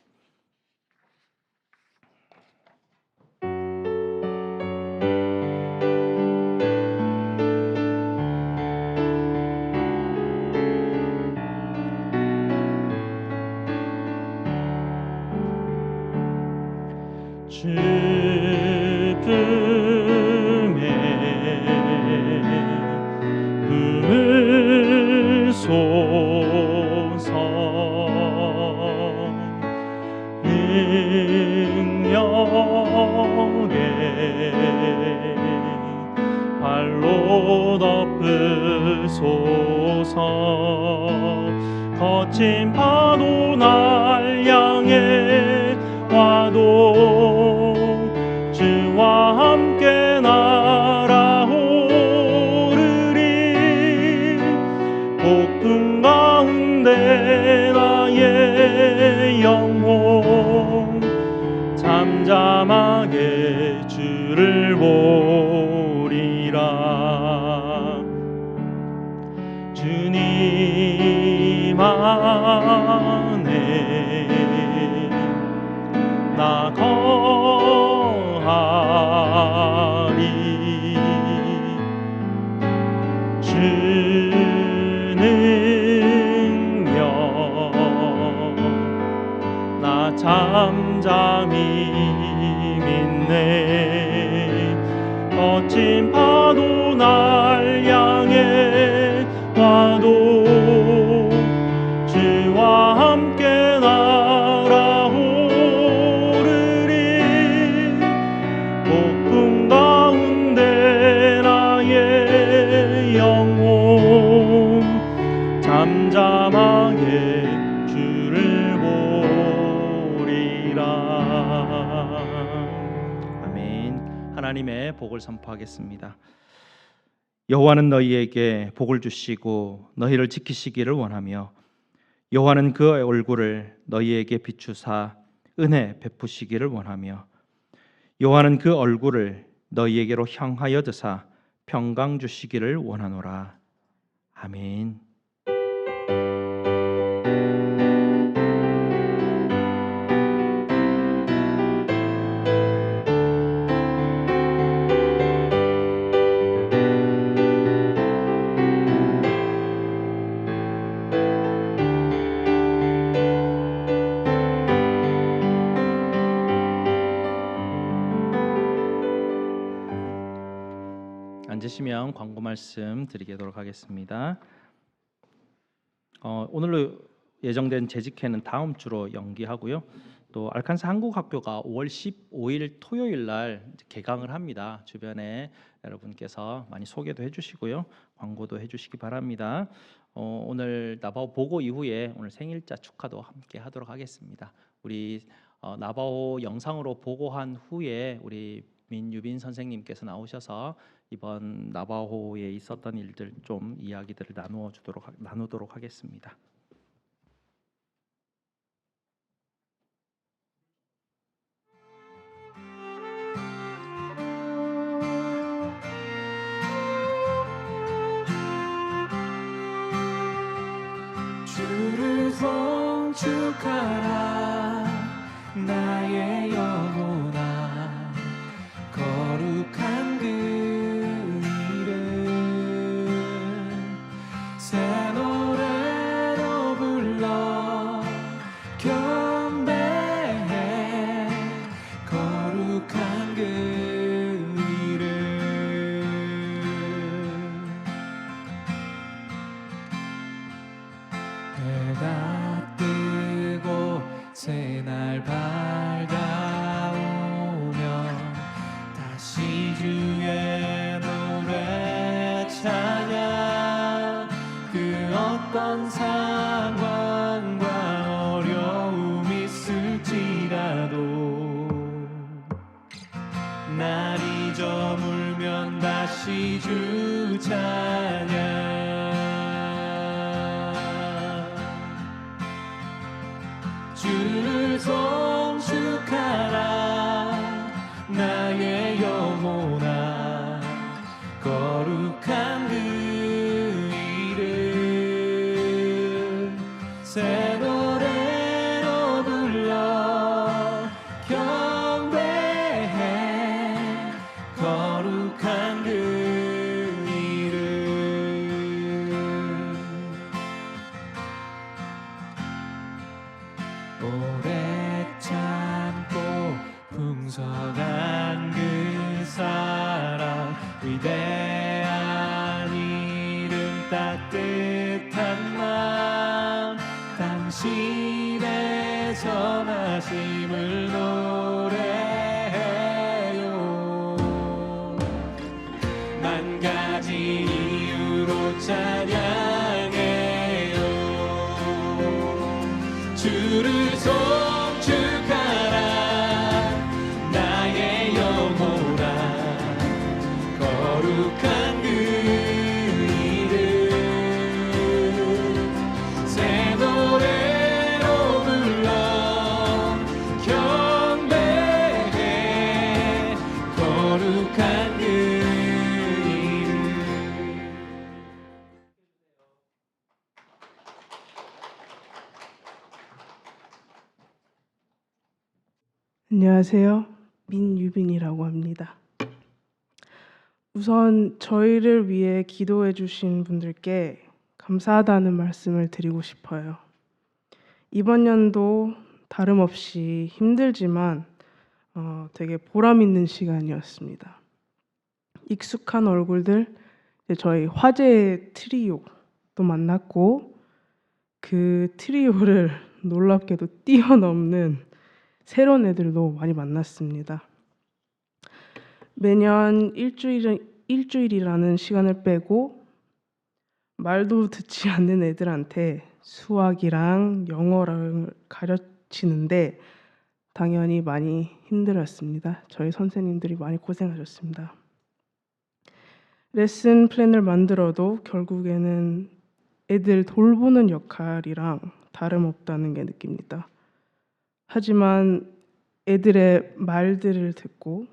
주 품에 품으소서. 능력에 발로 덮으소서. 거친 파도 날 향해 와도 주와 함께 날아오 거친 파도 날 향해 와도 주와 함께 날아오르리. 폭풍 가운데 나의 영혼 잠잠하게 주를 보리라. 아멘. 하나님의 복을 선포하겠습니다. 여호와는 너희에게 복을 주시고 너희를 지키시기를 원하며 여호와는 그 얼굴을 너희에게 비추사 은혜 베푸시기를 원하며 여호와는 그 얼굴을 너희에게로 향하여 드사 평강 주시기를 원하노라. 아멘. 앉으시면 광고 말씀 드리도록 하겠습니다. 오늘로 예정된 재직회는 다음 주로 연기하고요. 또 알칸스 한국학교가 5월 15일 토요일 날 개강을 합니다. 주변에 여러분께서 많이 소개도 해주시고요, 광고도 해주시기 바랍니다. 오늘 나바오 보고 이후에 오늘 생일자 축하도 함께 하도록 하겠습니다. 우리 나바오 영상으로 보고한 후에 우리 민유빈 선생님께서 나오셔서 이번 나바호에 있었던 일들 좀 이야기들을 나누도록 하겠습니다. 주를 송축하라 나의 영혼아 거룩한 그 이름 새 노래로 불러 경배해 거룩한 그 이름 해가 뜨고 새날 밝아오면 다시 주의 노래 찬양 그 어떤 상황과 어려움이 있을지라도 날이 저물면 다시 주 찬양 주를 송축하라 나의 영혼아 거룩한 그 이름 새 노래로 불러 경배해 거룩한 그 이름 오래 참고 풍성한 그 사랑 위대한 이름 따뜻한 마음 당신의 선하심을 노래해요 만 가지 이유로 찬양해요 주를 송축하라 나의 영혼아 거룩한 그 이름 새 노래로 불러 경배해 거룩한 그 이름 안녕하세요. 민유빈이라고 합니다. 우선 저희를 위해 기도해 주신 분들께 감사하다는 말씀을 드리고 싶어요. 이번 연도 다름없이 힘들지만 되게 보람 있는 시간이었습니다. 익숙한 얼굴들, 이제 저희 화제의 트리오도 만났고 그 트리오를 놀랍게도 뛰어넘는 새로운 애들도 많이 만났습니다. 매년 일주일이라는 시간을 빼고 말도 듣지 않는 애들한테 수학이랑 영어를 가르치는데 당연히 많이 힘들었습니다. 저희 선생님들이 많이 고생하셨습니다. 레슨 플랜을 만들어도 결국에는 애들 돌보는 역할이랑 다름없다는 게 느낍니다. 하지만 애들의 말들을 듣고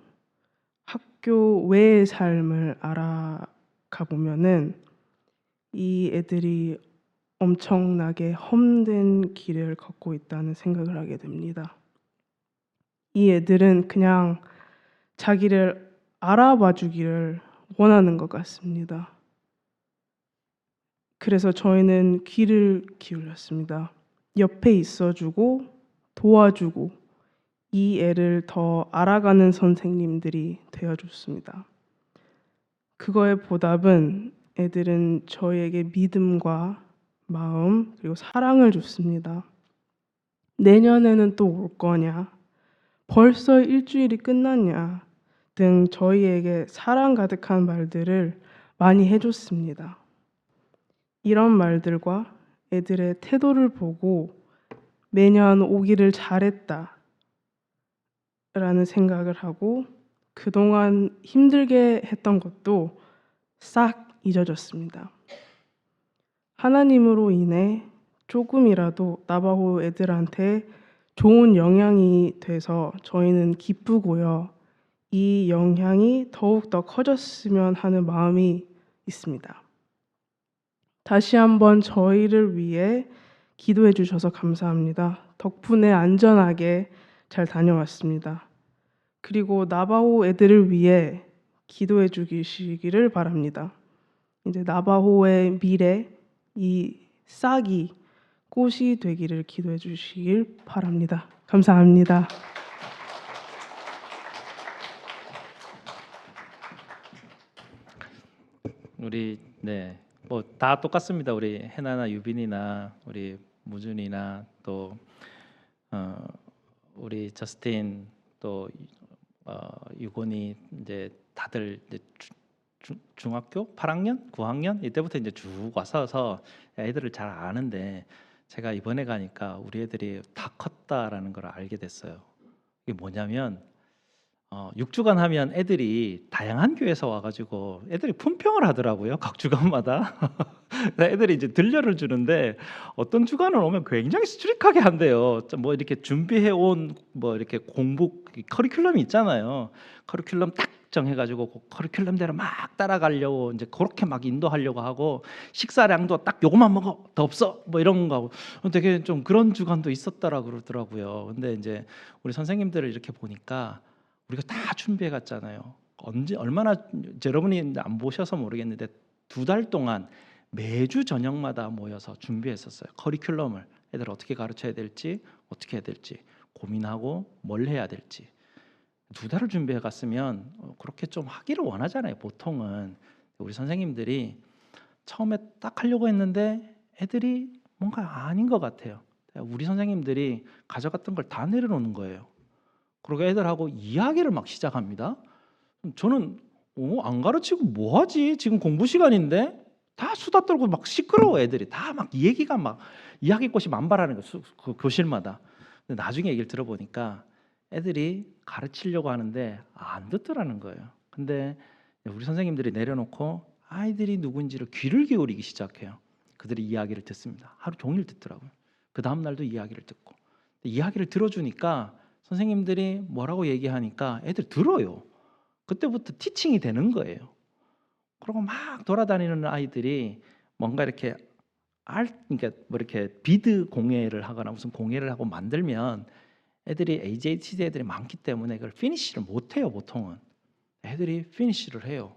학교 외의 삶을 알아가 보면은 이 애들이 엄청나게 험된 길을 걷고 있다는 생각을 하게 됩니다. 이 애들은 그냥 자기를 알아봐 주기를 원하는 것 같습니다. 그래서 저희는 귀를 기울였습니다. 옆에 있어주고 도와주고 이 애를 더 알아가는 선생님들이 되어줬습니다. 그거의 보답은 애들은 저희에게 믿음과 마음 그리고 사랑을 줬습니다. 내년에는 또 올 거냐? 벌써 일주일이 끝났냐? 등 저희에게 사랑 가득한 말들을 많이 해줬습니다. 이런 말들과 애들의 태도를 보고 매년 오기를 잘했다 라는 생각을 하고 그동안 힘들게 했던 것도 싹 잊어졌습니다. 하나님으로 인해 조금이라도 나바호 애들한테 좋은 영향이 돼서 저희는 기쁘고요. 이 영향이 더욱더 커졌으면 하는 마음이 있습니다. 다시 한번 저희를 위해 기도해 주셔서 감사합니다. 덕분에 안전하게 잘 다녀왔습니다. 그리고 나바호 애들을 위해 기도해 주시기를 바랍니다. 이제 나바호의 미래, 이 싹이 꽃이 되기를 기도해 주시길 바랍니다. 감사합니다. 우리 뭐 다 똑같습니다. 우리 해나나 유빈이나 우리 무준이나 또 우리 저스틴 또 유곤이 이제 다들 이제 중학교 8학년, 9학년 이때부터 이제 쭉 와서 애들을 잘 아는데 제가 이번에 가니까 우리 애들이 다 컸다라는 걸 알게 됐어요. 이게 뭐냐면 6주간 하면 애들이 다양한 교회에서 와가지고 애들이 품평을 하더라고요. 각 주간마다. 애들이 이제 들려를 주는데 어떤 주간을 오면 굉장히 스트릭하게 한대요. 뭐 이렇게 준비해 온 뭐 이렇게 공부 커리큘럼이 있잖아요. 커리큘럼 딱 정해가지고 그 커리큘럼대로 막 따라가려고 이제 그렇게 막 인도하려고 하고 식사량도 딱 요것만 먹어 더 없어 뭐 이런 거 하고 되게 좀 그런 주간도 있었다라 그러더라고요. 근데 이제 우리 선생님들을 이렇게 보니까 우리가 다 준비해 갔잖아요. 얼마나 여러분이 안 보셔서 모르겠는데 2달 동안 매주 저녁마다 모여서 준비했었어요. 커리큘럼을 애들 어떻게 가르쳐야 될지 어떻게 해야 될지 고민하고 뭘 해야 될지 2달을 준비해 갔으면 그렇게 좀 하기를 원하잖아요. 보통은 우리 선생님들이 처음에 딱 하려고 했는데 애들이 뭔가 아닌 것 같아요. 우리 선생님들이 가져갔던 걸 다 내려놓는 거예요. 그리고 애들하고 이야기를 막 시작합니다. 저는 안 가르치고 뭐 하지? 지금 공부 시간인데 다 수다 떨고 막 시끄러워. 애들이 다 막 얘기가 막 이야기꽃이 만발하는 거예요. 그 교실마다. 근데 나중에 얘기를 들어보니까 애들이 가르치려고 하는데 안 듣더라는 거예요. 근데 우리 선생님들이 내려놓고 아이들이 누군지를 귀를 기울이기 시작해요. 그들이 이야기를 듣습니다. 하루 종일 듣더라고요. 그 다음 날도 이야기를 듣고 이야기를 들어주니까 선생님들이 뭐라고 얘기하니까 애들 들어요. 그때부터 티칭이 되는 거예요. 그리고 막 돌아다니는 아이들이 뭔가 이렇게 그러니까 뭐 이렇게 비드 공예를 하거나 무슨 공예를 하고 만들면 애들이 ADHD 애들이 많기 때문에 그걸 피니시를 못 해요. 보통은 애들이 피니시를 해요.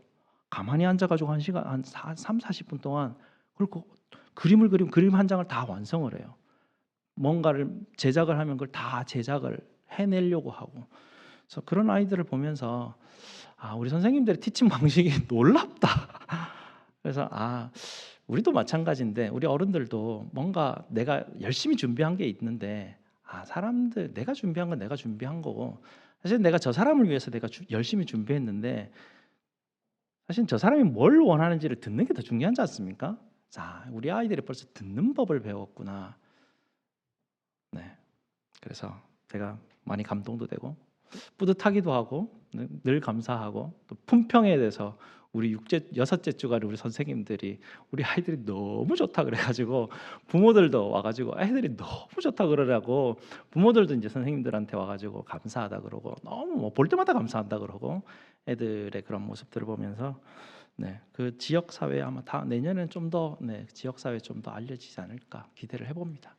가만히 앉아가지고 한 시간 한 3-40분 동안 그리고 그림을 그림 한 장을 다 완성을 해요. 뭔가를 제작을 하면 그걸 다 제작을 해내려고 하고. 그래서 그런 아이들을 보면서 우리 선생님들의 티칭 방식이 놀랍다. 그래서 우리도 마찬가지인데 우리 어른들도 뭔가 내가 열심히 준비한 게 있는데 사람들 내가 준비한 건 내가 준비한 거고 사실 내가 저 사람을 위해서 내가 열심히 준비했는데 사실 저 사람이 뭘 원하는지를 듣는 게 더 중요하지 않습니까? 자, 우리 아이들이 벌써 듣는 법을 배웠구나. 네, 그래서 제가 많이 감동도 되고 뿌듯하기도 하고 늘 감사하고 또 품평에 대해서 우리 여섯째 주간에 우리 선생님들이 우리 아이들이 너무 좋다 그래가지고 부모들도 와가지고 애들이 너무 좋다 그러라고 부모들도 이제 선생님들한테 와가지고 감사하다 그러고 너무 뭐 볼 때마다 감사한다 그러고 애들의 그런 모습들을 보면서 그 지역 사회에 아마 다 내년에는 좀 더 지역 사회에 좀 더 알려지지 않을까 기대를 해봅니다.